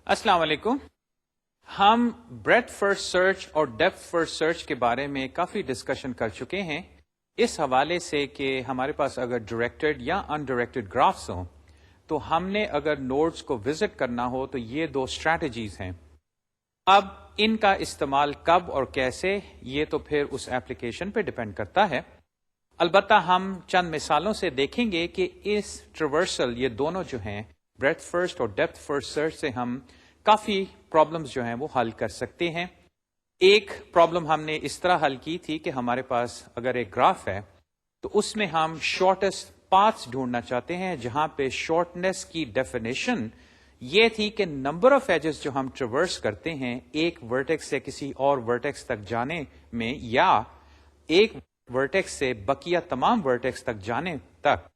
السلام علیکم. ہم بریڈتھ فرسٹ سرچ اور ڈیپتھ فرسٹ سرچ کے بارے میں کافی ڈسکشن کر چکے ہیں اس حوالے سے کہ ہمارے پاس اگر ڈائریکٹڈ یا ان ڈائریکٹڈ گرافس ہوں تو ہم نے اگر نوڈز کو وزٹ کرنا ہو تو یہ دو اسٹریٹجیز ہیں. اب ان کا استعمال کب اور کیسے یہ تو پھر اس ایپلیکیشن پہ ڈپینڈ کرتا ہے. البتہ ہم چند مثالوں سے دیکھیں گے کہ اس ٹریورسل یہ دونوں جو ہیں بریڈتھ فرسٹ اور ڈیپتھ فرسٹ سرچ سے ہم کافی پرابلمز جو ہیں وہ حل کر سکتے ہیں. ایک پرابلم ہم نے اس طرح حل کی تھی کہ ہمارے پاس اگر ایک گراف ہے تو اس میں ہم شارٹیسٹ پاتھس ڈھونڈنا چاہتے ہیں جہاں پہ شارٹنیس کی ڈیفینیشن یہ تھی کہ نمبر آف ایجز جو ہم ٹریورس کرتے ہیں ایک ورٹیکس سے کسی اور ورٹیکس تک جانے میں یا ایک ورٹیکس سے بقیہ تمام ورٹیکس تک جانے تک،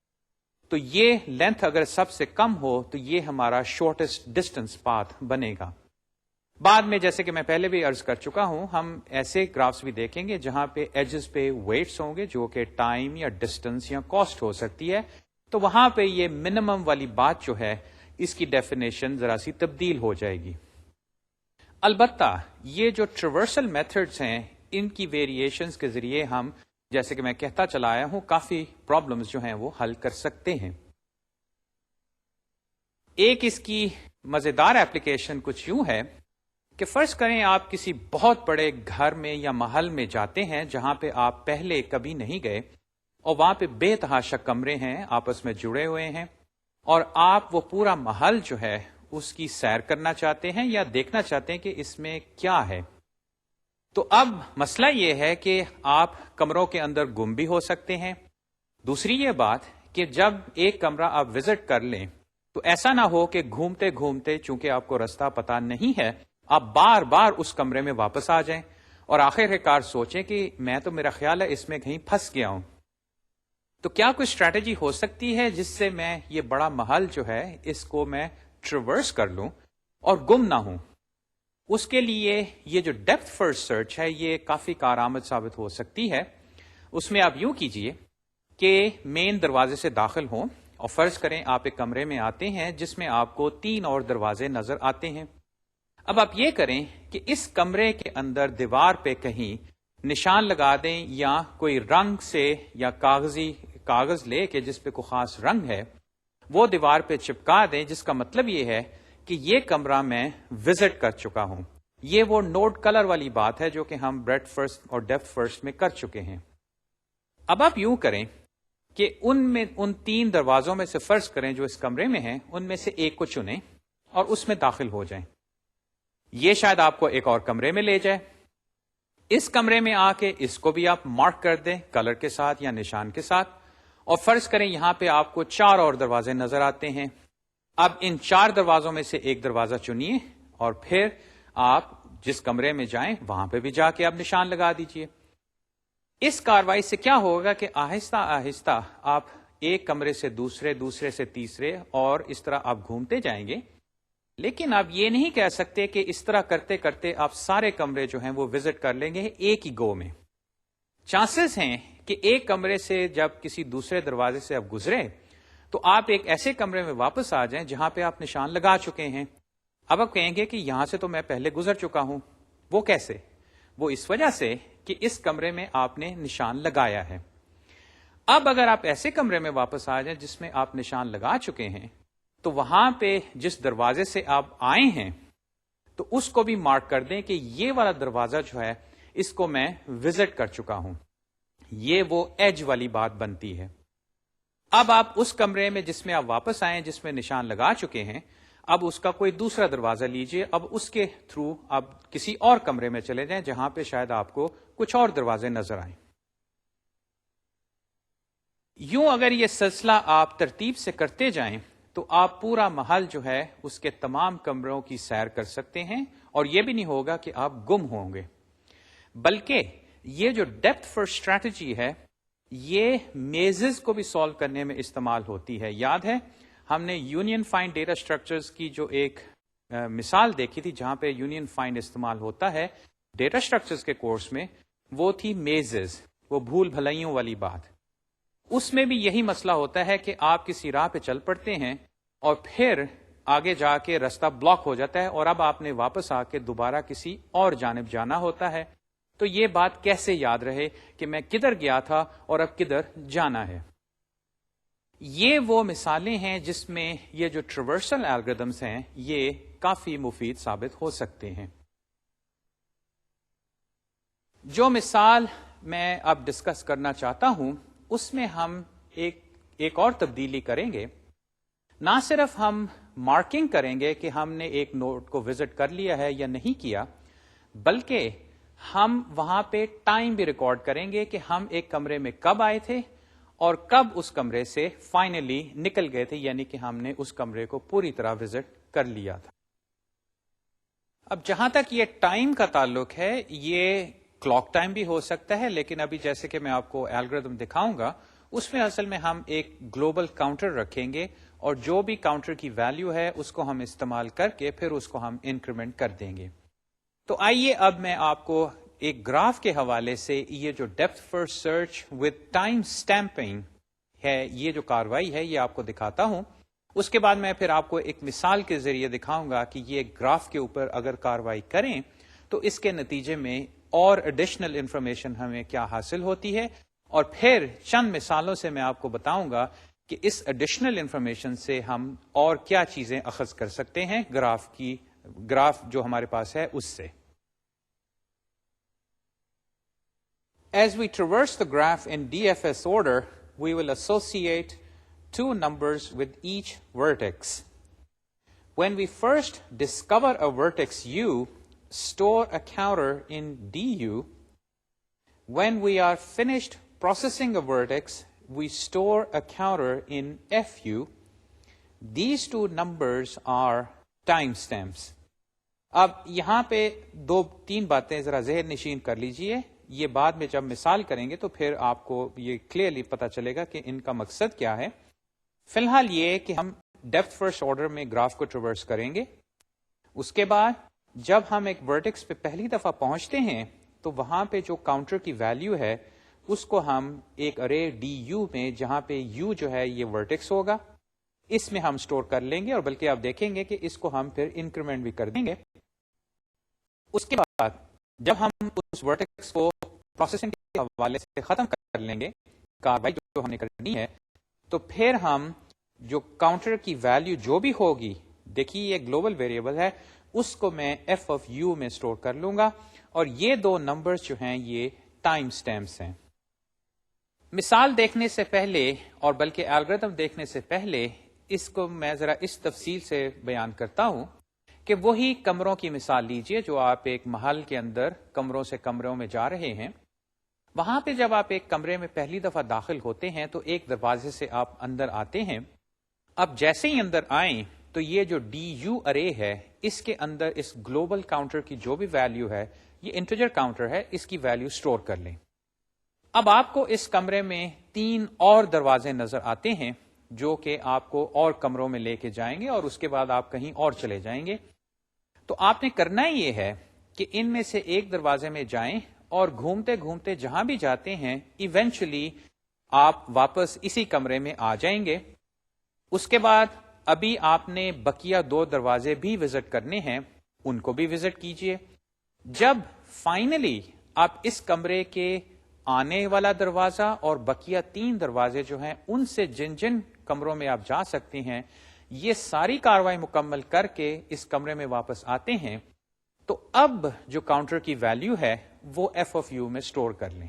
تو یہ لینتھ اگر سب سے کم ہو تو یہ ہمارا شارٹیسٹ ڈسٹینس پاتھ بنے گا. بعد میں جیسے کہ میں پہلے بھی عرض کر چکا ہوں ہم ایسے گرافس بھی دیکھیں گے جہاں پہ ایجز پہ ویٹس ہوں گے جو کہ ٹائم یا ڈسٹینس یا کاسٹ ہو سکتی ہے، تو وہاں پہ یہ منیمم والی بات جو ہے اس کی ڈیفینیشن ذرا سی تبدیل ہو جائے گی. البتہ یہ جو ٹریورسل میتھڈز ہیں ان کی ویریشنز کے ذریعے ہم جیسے کہ میں کہتا چلا آیا ہوں کافی پرابلمز جو ہیں وہ حل کر سکتے ہیں. ایک اس کی مزیدار ایپلیکیشن کچھ یوں ہے کہ فرض کریں آپ کسی بہت بڑے گھر میں یا محل میں جاتے ہیں جہاں پہ آپ پہلے کبھی نہیں گئے اور وہاں پہ بے تحاشا کمرے ہیں آپس میں جڑے ہوئے ہیں اور آپ وہ پورا محل جو ہے اس کی سیر کرنا چاہتے ہیں یا دیکھنا چاہتے ہیں کہ اس میں کیا ہے. تو اب مسئلہ یہ ہے کہ آپ کمروں کے اندر گم بھی ہو سکتے ہیں. دوسری یہ بات کہ جب ایک کمرہ آپ وزٹ کر لیں تو ایسا نہ ہو کہ گھومتے گھومتے چونکہ آپ کو رستہ پتہ نہیں ہے آپ بار بار اس کمرے میں واپس آ جائیں اور آخر کار سوچیں کہ میں تو میرا خیال ہے اس میں کہیں پھنس گیا ہوں. تو کیا کوئی اسٹریٹجی ہو سکتی ہے جس سے میں یہ بڑا محل جو ہے اس کو میں ٹریورس کر لوں اور گم نہ ہوں؟ اس کے لیے یہ جو ڈیپتھ فرسٹ سرچ ہے یہ کافی کارآمد ثابت ہو سکتی ہے. اس میں آپ یوں کیجئے کہ مین دروازے سے داخل ہوں اور فرض کریں آپ ایک کمرے میں آتے ہیں جس میں آپ کو 3 اور دروازے نظر آتے ہیں. اب آپ یہ کریں کہ اس کمرے کے اندر دیوار پہ کہیں نشان لگا دیں یا کوئی رنگ سے یا کاغذ لے کے جس پہ کوئی خاص رنگ ہے وہ دیوار پہ چپکا دیں، جس کا مطلب یہ ہے کہ یہ کمرہ میں وزٹ کر چکا ہوں. یہ وہ نوڈ کلر والی بات ہے جو کہ ہم بریڈتھ فرسٹ اور ڈیپتھ فرسٹ میں کر چکے ہیں. اب آپ یوں کریں کہ ان 3 دروازوں میں سے فرض کریں جو اس کمرے میں ہیں ان میں سے ایک کو چنیں اور اس میں داخل ہو جائیں. یہ شاید آپ کو ایک اور کمرے میں لے جائے. اس کمرے میں آ کے اس کو بھی آپ مارک کر دیں کلر کے ساتھ یا نشان کے ساتھ اور فرض کریں یہاں پہ آپ کو 4 اور دروازے نظر آتے ہیں. اب ان 4 دروازوں میں سے ایک دروازہ چنیے اور پھر آپ جس کمرے میں جائیں وہاں پہ بھی جا کے آپ نشان لگا دیجئے. اس کاروائی سے کیا ہوگا کہ آہستہ آہستہ آپ ایک کمرے سے دوسرے سے تیسرے اور اس طرح آپ گھومتے جائیں گے. لیکن آپ یہ نہیں کہہ سکتے کہ اس طرح کرتے کرتے آپ سارے کمرے جو ہیں وہ وزٹ کر لیں گے ایک ہی گو میں. چانسز ہیں کہ ایک کمرے سے جب کسی دوسرے دروازے سے آپ گزرے تو آپ ایک ایسے کمرے میں واپس آ جائیں جہاں پہ آپ نشان لگا چکے ہیں. اب آپ کہیں گے کہ یہاں سے تو میں پہلے گزر چکا ہوں. وہ کیسے؟ وہ اس وجہ سے کہ اس کمرے میں آپ نے نشان لگایا ہے. اب اگر آپ ایسے کمرے میں واپس آ جائیں جس میں آپ نشان لگا چکے ہیں تو وہاں پہ جس دروازے سے آپ آئے ہیں تو اس کو بھی مارک کر دیں کہ یہ والا دروازہ جو ہے اس کو میں وزٹ کر چکا ہوں. یہ وہ ایج والی بات بنتی ہے. اب آپ اس کمرے میں جس میں آپ واپس آئے جس میں نشان لگا چکے ہیں اب اس کا کوئی دوسرا دروازہ لیجئے. اب اس کے تھرو آپ کسی اور کمرے میں چلے جائیں جہاں پہ شاید آپ کو کچھ اور دروازے نظر آئیں. یوں اگر یہ سلسلہ آپ ترتیب سے کرتے جائیں تو آپ پورا محل جو ہے اس کے تمام کمروں کی سیر کر سکتے ہیں اور یہ بھی نہیں ہوگا کہ آپ گم ہوں گے. بلکہ یہ جو ڈیپتھ فرسٹ اسٹریٹجی ہے یہ میزز کو بھی سالو کرنے میں استعمال ہوتی ہے. یاد ہے ہم نے یونین فائنڈ ڈیٹا اسٹرکچرز کی جو ایک مثال دیکھی تھی جہاں پہ یونین فائنڈ استعمال ہوتا ہے ڈیٹا اسٹرکچرز کے کورس میں، وہ تھی میزز، وہ بھول بھلائیوں والی بات. اس میں بھی یہی مسئلہ ہوتا ہے کہ آپ کسی راہ پہ چل پڑتے ہیں اور پھر آگے جا کے راستہ بلاک ہو جاتا ہے اور اب آپ نے واپس آ کے دوبارہ کسی اور جانب جانا ہوتا ہے. تو یہ بات کیسے یاد رہے کہ میں کدھر گیا تھا اور اب کدھر جانا ہے. یہ وہ مثالیں ہیں جس میں یہ جو ٹریورسل الگوریدمز ہیں یہ کافی مفید ثابت ہو سکتے ہیں. جو مثال میں اب ڈسکس کرنا چاہتا ہوں اس میں ہم ایک اور تبدیلی کریں گے. نہ صرف ہم مارکنگ کریں گے کہ ہم نے ایک نوڈ کو وزٹ کر لیا ہے یا نہیں کیا، بلکہ ہم وہاں پہ ٹائم بھی ریکارڈ کریں گے کہ ہم ایک کمرے میں کب آئے تھے اور کب اس کمرے سے فائنلی نکل گئے تھے، یعنی کہ ہم نے اس کمرے کو پوری طرح وزٹ کر لیا تھا. اب جہاں تک یہ ٹائم کا تعلق ہے یہ کلاک ٹائم بھی ہو سکتا ہے، لیکن ابھی جیسے کہ میں آپ کو الگوریتم دکھاؤں گا اس میں اصل میں ہم ایک گلوبل کاؤنٹر رکھیں گے اور جو بھی کاؤنٹر کی ویلیو ہے اس کو ہم استعمال کر کے پھر اس کو ہم انکریمنٹ کر دیں گے. تو آئیے اب میں آپ کو ایک گراف کے حوالے سے یہ جو depth first search with time stamping ہے یہ جو کاروائی ہے یہ آپ کو دکھاتا ہوں. اس کے بعد میں پھر آپ کو ایک مثال کے ذریعے دکھاؤں گا کہ یہ گراف کے اوپر اگر کاروائی کریں تو اس کے نتیجے میں اور ایڈیشنل انفارمیشن ہمیں کیا حاصل ہوتی ہے، اور پھر چند مثالوں سے میں آپ کو بتاؤں گا کہ اس ایڈیشنل انفارمیشن سے ہم اور کیا چیزیں اخذ کر سکتے ہیں گراف جو ہمارے پاس ہے اس سے. As we traverse the graph in DFS order, we will associate two numbers with each vertex. When we first discover a vertex U, store a counter in DU. When we are finished processing a vertex, we store a counter in FU. These two numbers are timestamps. اب یہاں پہ دو تین باتیں ذرا ذہن نشین کر لیجئے. یہ بعد میں جب مثال کریں گے تو پھر آپ کو یہ کلیئرلی پتا چلے گا کہ ان کا مقصد کیا ہے. فی الحال یہ کہ ہم ڈیپتھ فرسٹ آرڈر میں گراف کو ٹریورس کریں گے. اس کے بعد جب ہم ایک ورٹیکس پہ پہلی دفعہ پہنچتے ہیں تو وہاں پہ جو کاؤنٹر کی ویلیو ہے اس کو ہم ایک ارے ڈی یو میں، جہاں پہ یو جو ہے یہ ورٹیکس ہوگا، اس میں ہم سٹور کر لیں گے، اور بلکہ آپ دیکھیں گے کہ اس کو ہم پھر انکریمنٹ بھی کر دیں گے. اس کے بعد جب ہم اس ورٹیکس کو پروسیسنگ کے حوالے سے ختم کر لیں گے، کاروائی جو ہم نے کرنی ہے، تو پھر ہم جو کاؤنٹر کی ویلیو جو بھی ہوگی، دیکھیے یہ گلوبل ویریبل ہے، اس کو میں ایف آف یو میں سٹور کر لوں گا، اور یہ دو نمبرز جو ہیں یہ ٹائم سٹیمپس ہیں. مثال دیکھنے سے پہلے اور بلکہ الگوریتم دیکھنے سے پہلے اس کو میں ذرا اس تفصیل سے بیان کرتا ہوں کہ وہی کمروں کی مثال لیجئے جو آپ ایک محل کے اندر کمروں سے کمروں میں جا رہے ہیں. وہاں پہ جب آپ ایک کمرے میں پہلی دفعہ داخل ہوتے ہیں تو ایک دروازے سے آپ اندر آتے ہیں. اب جیسے ہی اندر آئیں تو یہ جو ڈی یو ارے ہے اس کے اندر اس گلوبل کاؤنٹر کی جو بھی ویلیو ہے، یہ انٹیجر کاؤنٹر ہے، اس کی ویلیو سٹور کر لیں. اب آپ کو اس کمرے میں 3 اور دروازے نظر آتے ہیں جو کہ آپ کو اور کمروں میں لے کے جائیں گے، اور اس کے بعد آپ کہیں اور چلے جائیں گے. تو آپ نے کرنا یہ ہے کہ ان میں سے ایک دروازے میں جائیں اور گھومتے گھومتے جہاں بھی جاتے ہیں ایونچولی آپ واپس اسی کمرے میں آ جائیں گے. اس کے بعد ابھی آپ نے بقیہ 2 دروازے بھی وزٹ کرنے ہیں، ان کو بھی وزٹ کیجئے. جب فائنلی آپ اس کمرے کے آنے والا دروازہ اور بقیہ 3 دروازے جو ہیں ان سے جن جن کمروں میں آپ جا سکتے ہیں یہ ساری کاروائی مکمل کر کے اس کمرے میں واپس آتے ہیں، تو اب جو کاؤنٹر کی ویلیو ہے وہ ایف آف یو میں سٹور کر لیں.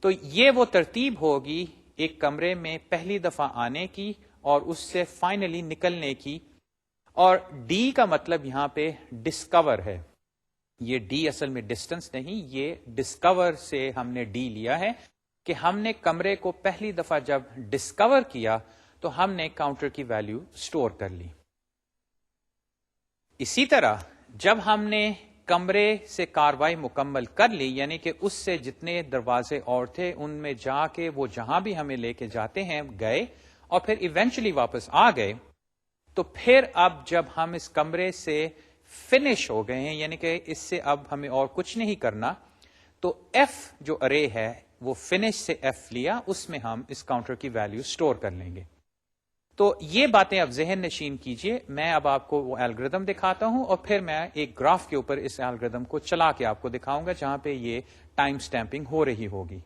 تو یہ وہ ترتیب ہوگی ایک کمرے میں پہلی دفعہ آنے کی اور اس سے فائنلی نکلنے کی. اور ڈی کا مطلب یہاں پہ ڈسکور ہے. یہ ڈی اصل میں ڈسٹنس نہیں، یہ ڈسکور سے ہم نے ڈی لیا ہے کہ ہم نے کمرے کو پہلی دفعہ جب ڈسکور کیا تو ہم نے کاؤنٹر کی ویلیو سٹور کر لی. اسی طرح جب ہم نے کمرے سے کاروائی مکمل کر لی، یعنی کہ اس سے جتنے دروازے اور تھے ان میں جا کے وہ جہاں بھی ہمیں لے کے جاتے ہیں گئے اور پھر ایونچولی واپس آ گئے، تو پھر اب جب ہم اس کمرے سے فنش ہو گئے ہیں، یعنی کہ اس سے اب ہمیں اور کچھ نہیں کرنا، تو ایف جو ارے ہے وہ فنش سے ایف لیا، اس میں ہم اس کاؤنٹر کی ویلیو سٹور کر لیں گے. تو یہ باتیں اب ذہن نشین کیجئے. میں اب آپ کو وہ الگوریدم دکھاتا ہوں اور پھر میں ایک گراف کے اوپر اس الگوریدم کو چلا کے آپ کو دکھاؤں گا جہاں پہ یہ ٹائم سٹیمپنگ ہو رہی ہوگی.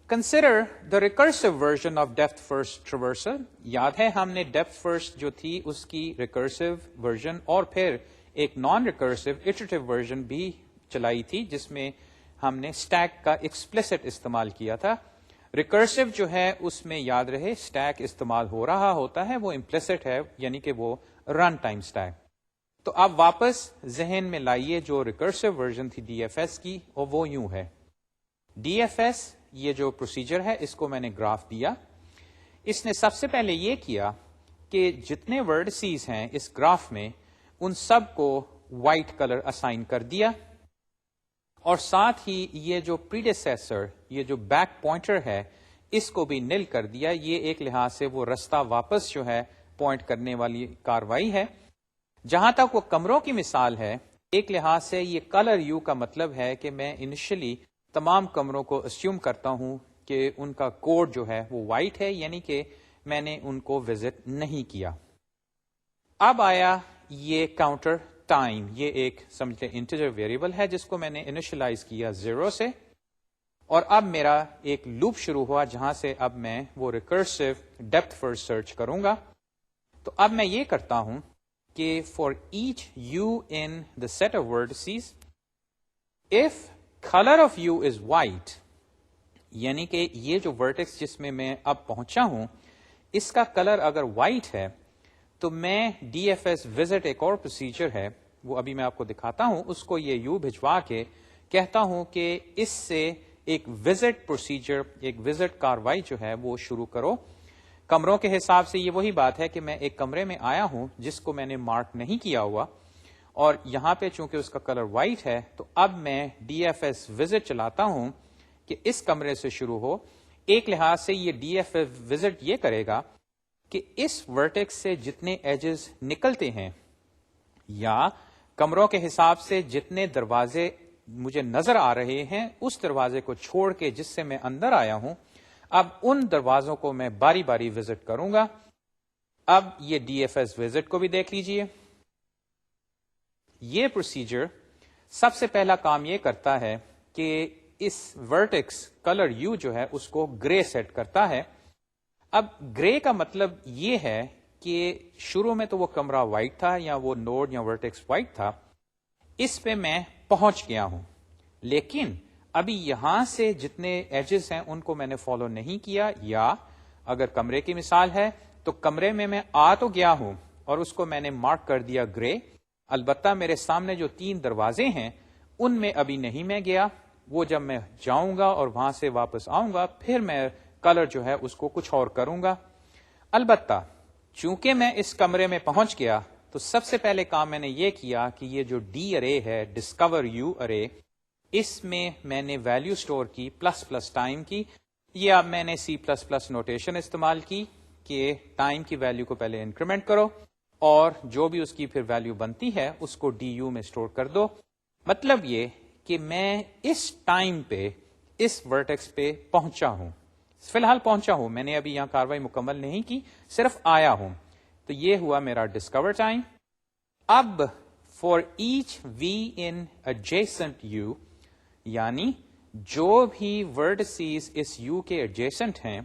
Consider the recursive version of depth first traversal. یاد ہے ہم نے ڈیپتھ فرسٹ جو تھی اس کی ریکرسو ورژن اور پھر ایک نان ریکرسو اٹریٹو ورژن بھی چلائی تھی جس میں ہم نے اسٹیک کا ایکسپلسٹ استعمال کیا تھا. ریکرسو جو ہے اس میں یاد رہے اسٹیک استعمال ہو رہا ہوتا ہے، وہ امپلسٹ ہے یعنی کہ وہ رن ٹائم اسٹیک. تو اب واپس ذہن میں لائیے جو ریکرسو ورژن تھی ڈی ایف ایس کی، اور وہ یوں ہے. ڈی ایف ایس یہ جو پروسیجر ہے اس کو میں نے گراف دیا. اس نے سب سے پہلے یہ کیا کہ جتنے ورڈسیز ہیں اس گراف میں ان سب کو وائٹ کلر اسائن کر دیا، اور ساتھ ہی یہ جو پریڈیسیسر یہ جو بیک پوائنٹر ہے اس کو بھی نل کر دیا. یہ ایک لحاظ سے وہ رستہ واپس جو ہے پوائنٹ کرنے والی کاروائی ہے. جہاں تک وہ کمروں کی مثال ہے، ایک لحاظ سے یہ کلر یو کا مطلب ہے کہ میں انیشلی تمام کمروں کو اسیوم کرتا ہوں کہ ان کا کوڈ جو ہے وہ وائٹ ہے، یعنی کہ میں نے ان کو وزٹ نہیں کیا. اب آیا یہ کاؤنٹر ٹائم. یہ ایک سمجھتے انٹیجر ویریبل ہے جس کو میں نے انیشلائز کیا 0 سے، اور اب میرا ایک لوپ شروع ہوا جہاں سے اب میں وہ ریکرسو ڈیپتھ فرسٹ سرچ کروں گا. تو اب میں یہ کرتا ہوں کہ for each u in the set of vertices if colour of u is white, یعنی کہ یہ جو ورٹیکس جس میں میں اب پہنچا ہوں اس کا کلر اگر وائٹ ہے تو میں ڈی ایف ایس وزٹ ایک اور پروسیجر ہے وہ ابھی میں آپ کو دکھاتا ہوں، اس کو یہ یو بھجوا کے کہتا ہوں کہ اس سے ایک وزٹ پروسیجر ایک وزٹ کاروائی جو ہے وہ شروع کرو. کمروں کے حساب سے یہ وہی بات ہے کہ میں ایک کمرے میں آیا ہوں جس کو میں نے مارک نہیں کیا ہوا، اور یہاں پہ چونکہ اس کا کلر وائٹ ہے تو اب میں ڈی ایف ایس وزٹ چلاتا ہوں کہ اس کمرے سے شروع ہو. ایک لحاظ سے یہ ڈی ایف ایس وزٹ یہ کرے گا کہ اس ورٹیکس سے جتنے ایجز نکلتے ہیں یا کمروں کے حساب سے جتنے دروازے مجھے نظر آ رہے ہیں اس دروازے کو چھوڑ کے جس سے میں اندر آیا ہوں، اب ان دروازوں کو میں باری باری وزٹ کروں گا. اب یہ ڈی ایف ایس وزٹ کو بھی دیکھ لیجئے. یہ پروسیجر سب سے پہلا کام یہ کرتا ہے کہ اس ورٹیکس کلر یو جو ہے اس کو گرے سیٹ کرتا ہے. اب گرے کا مطلب یہ ہے کہ شروع میں تو وہ کمرہ وائٹ تھا یا وہ نوڈ یا ورٹیکس وائٹ تھا، اس پہ میں پہنچ گیا ہوں، لیکن ابھی یہاں سے جتنے ایجز ہیں ان کو میں نے فالو نہیں کیا. یا اگر کمرے کی مثال ہے تو کمرے میں آ تو گیا ہوں اور اس کو میں نے مارک کر دیا گرے، البتہ میرے سامنے جو 3 دروازے ہیں ان میں ابھی نہیں میں گیا. وہ جب میں جاؤں گا اور وہاں سے واپس آؤں گا پھر میں کلر جو ہے اس کو کچھ اور کروں گا. البتہ چونکہ میں اس کمرے میں پہنچ گیا تو سب سے پہلے کام میں نے یہ کیا کہ یہ جو ڈی ارے ہے ڈسکور یو ارے، اس میں نے ویلیو سٹور کی پلس پلس ٹائم کی. یہ اب میں نے سی پلس پلس نوٹیشن استعمال کی کہ ٹائم کی ویلیو کو پہلے انکریمنٹ کرو اور جو بھی اس کی پھر ویلیو بنتی ہے اس کو ڈی یو میں سٹور کر دو. مطلب یہ کہ میں اس ٹائم پہ اس ورٹیکس پہ پہنچا ہوں، فی الحال پہنچا ہوں، میں نے ابھی یہاں کاروائی مکمل نہیں کی، صرف آیا ہوں. تو یہ ہوا میرا ڈسکور ٹائم. اب for each v in adjacent u, یعنی جو بھی ورڈسیز اس یو کے ایڈجیسنٹ ہیں،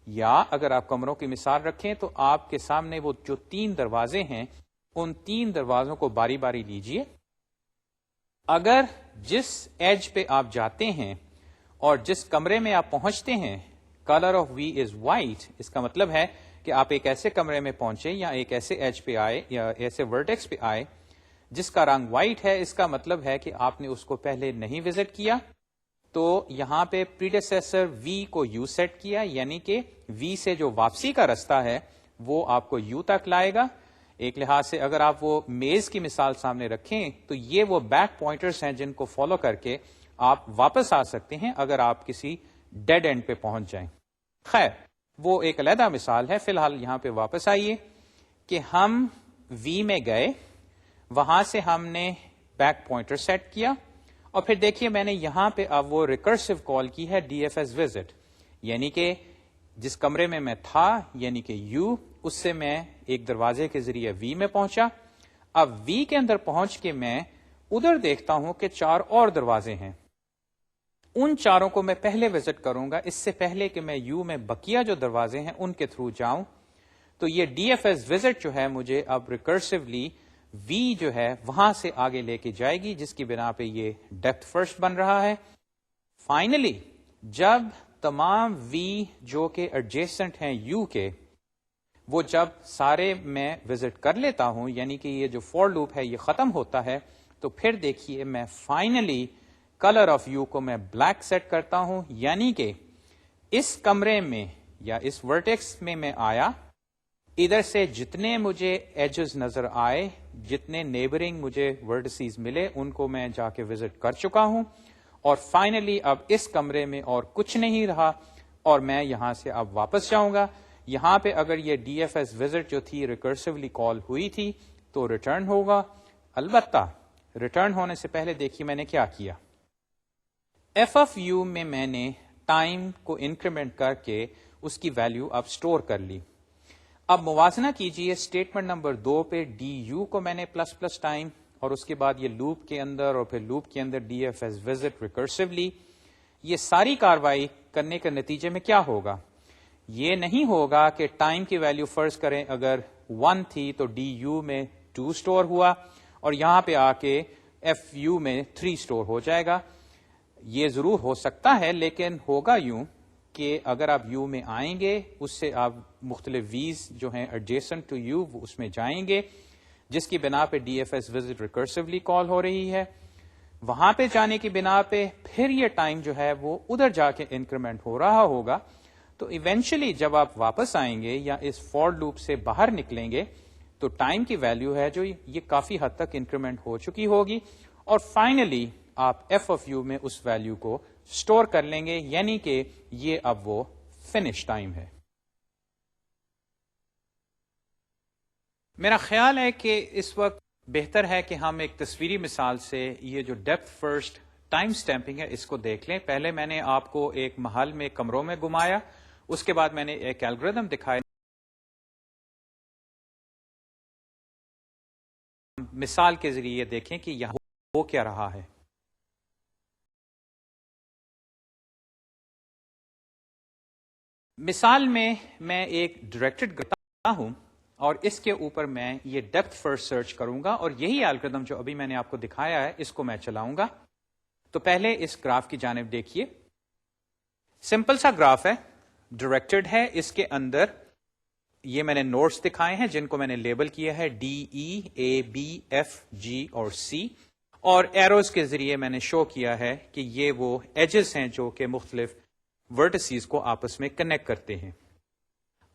یا اگر آپ کمروں کی مثال رکھیں تو آپ کے سامنے وہ جو 3 دروازے ہیں ان 3 دروازوں کو باری باری لیجئے. اگر جس ایج پہ آپ جاتے ہیں اور جس کمرے میں آپ پہنچتے ہیں colour of v is white, اس کا مطلب ہے کہ آپ ایک ایسے کمرے میں پہنچے یا ایک ایسے ایج پہ آئے یا ایسے ورٹیکس پہ آئے جس کا رنگ وائٹ ہے. اس کا مطلب ہے کہ آپ نے اس کو پہلے نہیں وزٹ کیا. تو یہاں پہ پریڈیسیسر وی کو یو سیٹ کیا، یعنی کہ وی سے جو واپسی کا رستہ ہے وہ آپ کو یو تک لائے گا. ایک لحاظ سے اگر آپ وہ میز کی مثال سامنے رکھیں تو یہ وہ بیک پوائنٹرز ہیں جن کو فالو کر کے آپ واپس آ سکتے ہیں اگر آپ کسی ڈیڈ اینڈ پہ پہنچ جائیں. خیر وہ ایک علیحدہ مثال ہے. فی الحال یہاں پہ واپس آئیے کہ ہم وی میں گئے، وہاں سے ہم نے بیک پوائنٹر سیٹ کیا اور پھر دیکھیے میں نے یہاں پہ اب وہ ریکرسو کال کی ہے ڈی ایف ایس وزٹ. یعنی کہ جس کمرے میں تھا یعنی کہ یو، اس سے میں ایک دروازے کے ذریعے وی میں پہنچا. اب وی کے اندر پہنچ کے میں ادھر دیکھتا ہوں کہ 4 اور دروازے ہیں. ان چاروں کو میں پہلے وزٹ کروں گا اس سے پہلے کہ میں یو میں بقیہ جو دروازے ہیں ان کے تھرو جاؤں. تو یہ ڈی ایف ایس وزٹ جو ہے مجھے اب ریکرسولی وی جو ہے وہاں سے آگے لے کے جائے گی، جس کی بنا پہ یہ ڈیپتھ فرسٹ بن رہا ہے. فائنلی جب تمام وی جو کہ ایڈجیسنٹ ہیں یو کے، وہ جب سارے میں وزٹ کر لیتا ہوں، یعنی کہ یہ جو فور لوپ ہے یہ ختم ہوتا ہے، تو پھر دیکھیے میں فائنلی کلر آف یو کو میں بلیک سیٹ کرتا ہوں. یعنی کہ اس کمرے میں یا اس ورٹیکس میں آیا، ادھر سے جتنے مجھے ایجز نظر آئے، جتنے نیبرنگ مجھے ورڈسیز ملے، ان کو میں جا کے وزٹ کر چکا ہوں. اور فائنلی اب اس کمرے میں اور کچھ نہیں رہا اور میں یہاں سے اب واپس جاؤں گا. یہاں پہ اگر یہ ڈی ایف ایس وزٹ جو تھی ریکرسولی کال ہوئی تھی تو ریٹرن ہوگا. البتہ ریٹرن ہونے سے پہلے دیکھیے میں نے کیا کیا. ایف آف یو میں نے ٹائم کو انکریمنٹ کر کے اس کی ویلیو اب سٹور کر لی. اب موازنہ کیجئے اسٹیٹمنٹ نمبر 2 پہ ڈی یو کو میں نے پلس پلس ٹائم، اور اس کے بعد یہ لوپ کے اندر اور پھر لوپ کے اندر D F S visit recursively. یہ ساری کاروائی کرنے کے نتیجے میں کیا ہوگا؟ یہ نہیں ہوگا کہ ٹائم کی ویلیو فرض کریں اگر 1 تھی تو ڈی یو میں 2 سٹور ہوا اور یہاں پہ آ کے ایف یو میں 3 سٹور ہو جائے گا. یہ ضرور ہو سکتا ہے، لیکن ہوگا یوں کہ اگر آپ یو میں آئیں گے، اس سے آپ مختلف ویز جو ہیں ایڈجیسنٹ ٹو یو اس میں جائیں گے، جس کی بنا پہ D F S visit recursively call ہو رہی ہے. وہاں پہ جانے کی بنا پہ پھر یہ ٹائم جو ہے وہ ادھر جا کے انکریمنٹ ہو رہا ہوگا. تو ایونچولی جب آپ واپس آئیں گے یا اس فور لوپ سے باہر نکلیں گے تو ٹائم کی ویلیو ہے جو یہ کافی حد تک انکریمنٹ ہو چکی ہوگی، اور فائنلی آپ ایف آف یو میں اس ویلیو کو سٹور کر لیں گے، یعنی کہ یہ اب وہ فنش ٹائم ہے. میرا خیال ہے کہ اس وقت بہتر ہے کہ ہم ایک تصویری مثال سے یہ جو ڈیپتھ فرسٹ ٹائم سٹیمپنگ ہے اس کو دیکھ لیں. پہلے میں نے آپ کو ایک محل میں کمروں میں گھمایا، اس کے بعد میں نے ایک الگوریتھم دکھایا. مثال کے ذریعے دیکھیں کہ یہاں ہو کیا رہا ہے. مثال میں ایک ڈائریکٹڈ کرتا ہوں اور اس کے اوپر میں یہ ڈیپتھ فرسٹ سرچ کروں گا، اور یہی الگوریتھم جو ابھی میں نے آپ کو دکھایا ہے اس کو میں چلاؤں گا. تو پہلے اس گراف کی جانب دیکھیے. سمپل سا گراف ہے، ڈائریکٹڈ ہے. اس کے اندر یہ میں نے نوڈز دکھائے ہیں جن کو میں نے لیبل کیا ہے D E A B F G اور سی، اور ایروز کے ذریعے میں نے شو کیا ہے کہ یہ وہ ایجز ہیں جو کہ مختلف ورٹسیز کو آپس میں کنیکٹ کرتے ہیں.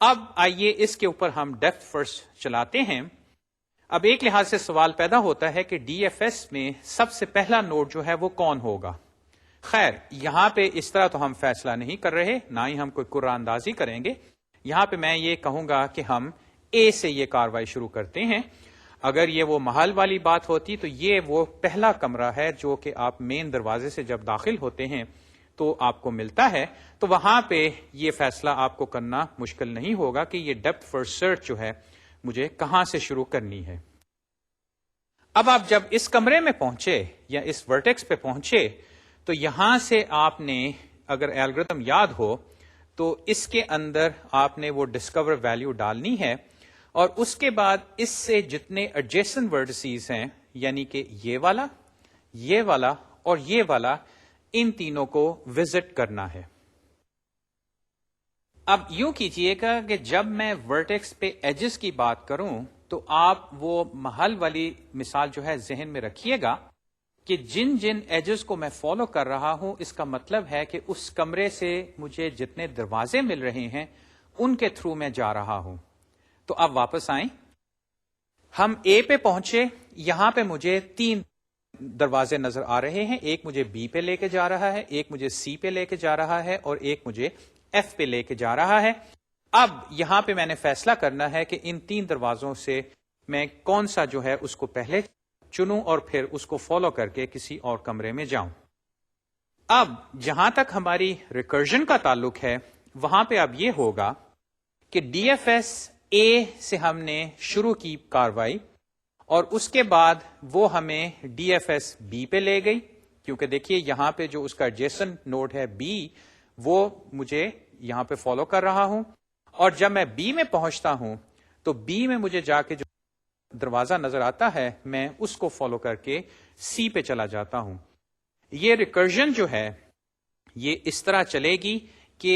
اب آئیے اس کے اوپر ہم ڈیپتھ فرسٹ چلاتے ہیں. اب ایک لحاظ سے سوال پیدا ہوتا ہے کہ ڈی ایف ایس میں سب سے پہلا نوڈ جو ہے وہ کون ہوگا. خیر یہاں پہ اس طرح تو ہم فیصلہ نہیں کر رہے، نہ ہی ہم کوئی قرعہ اندازی کریں گے. یہاں پہ میں یہ کہوں گا کہ ہم اے سے یہ کاروائی شروع کرتے ہیں. اگر یہ وہ محل والی بات ہوتی تو یہ وہ پہلا کمرہ ہے جو کہ آپ مین دروازے سے جب داخل ہوتے ہیں تو آپ کو ملتا ہے. تو وہاں پہ یہ فیصلہ آپ کو کرنا مشکل نہیں ہوگا کہ یہ ڈیپتھ فرسٹ سرچ جو ہے مجھے کہاں سے شروع کرنی ہے. اب آپ جب اس کمرے میں پہنچے یا اس ورٹیکس پہ پہنچے تو یہاں سے آپ نے اگر الگوریتھم یاد ہو تو اس کے اندر آپ نے وہ ڈسکور ویلیو ڈالنی ہے، اور اس کے بعد اس سے جتنے ایڈجیسنٹ ورڈسیز ہیں یعنی کہ یہ والا اور یہ والا، ان تینوں کو وزٹ کرنا ہے. اب یوں کیجئے گا کہ جب میں ورٹیکس پہ ایجز کی بات کروں تو آپ وہ محل والی مثال جو ہے ذہن میں رکھیے گا کہ جن جن ایجز کو میں فالو کر رہا ہوں اس کا مطلب ہے کہ اس کمرے سے مجھے جتنے دروازے مل رہے ہیں ان کے تھرو میں جا رہا ہوں. تو اب واپس آئیں، ہم اے پہ پہنچے. یہاں پہ مجھے 3 دروازے نظر آ رہے ہیں، ایک مجھے بی پہ لے کے جا رہا ہے، ایک مجھے سی پہ لے کے جا رہا ہے، اور ایک مجھے ایف پہ لے کے جا رہا ہے. اب یہاں پہ میں نے فیصلہ کرنا ہے کہ ان 3 دروازوں سے میں کون سا جو ہے اس کو پہلے چنوں اور پھر اس کو فالو کر کے کسی اور کمرے میں جاؤں. اب جہاں تک ہماری ریکرجن کا تعلق ہے وہاں پہ اب یہ ہوگا کہ ڈی ایف ایس اے سے ہم نے شروع کی کاروائی اور اس کے بعد وہ ہمیں ڈی ایف ایس بی پہ لے گئی، کیونکہ دیکھیے یہاں پہ جو اس کا ایڈجیسنٹ نوڈ ہے بی، وہ مجھے یہاں پہ فالو کر رہا ہوں، اور جب میں بی میں پہنچتا ہوں تو بی میں مجھے جا کے جو دروازہ نظر آتا ہے میں اس کو فالو کر کے سی پہ چلا جاتا ہوں. یہ ریکرجن جو ہے یہ اس طرح چلے گی کہ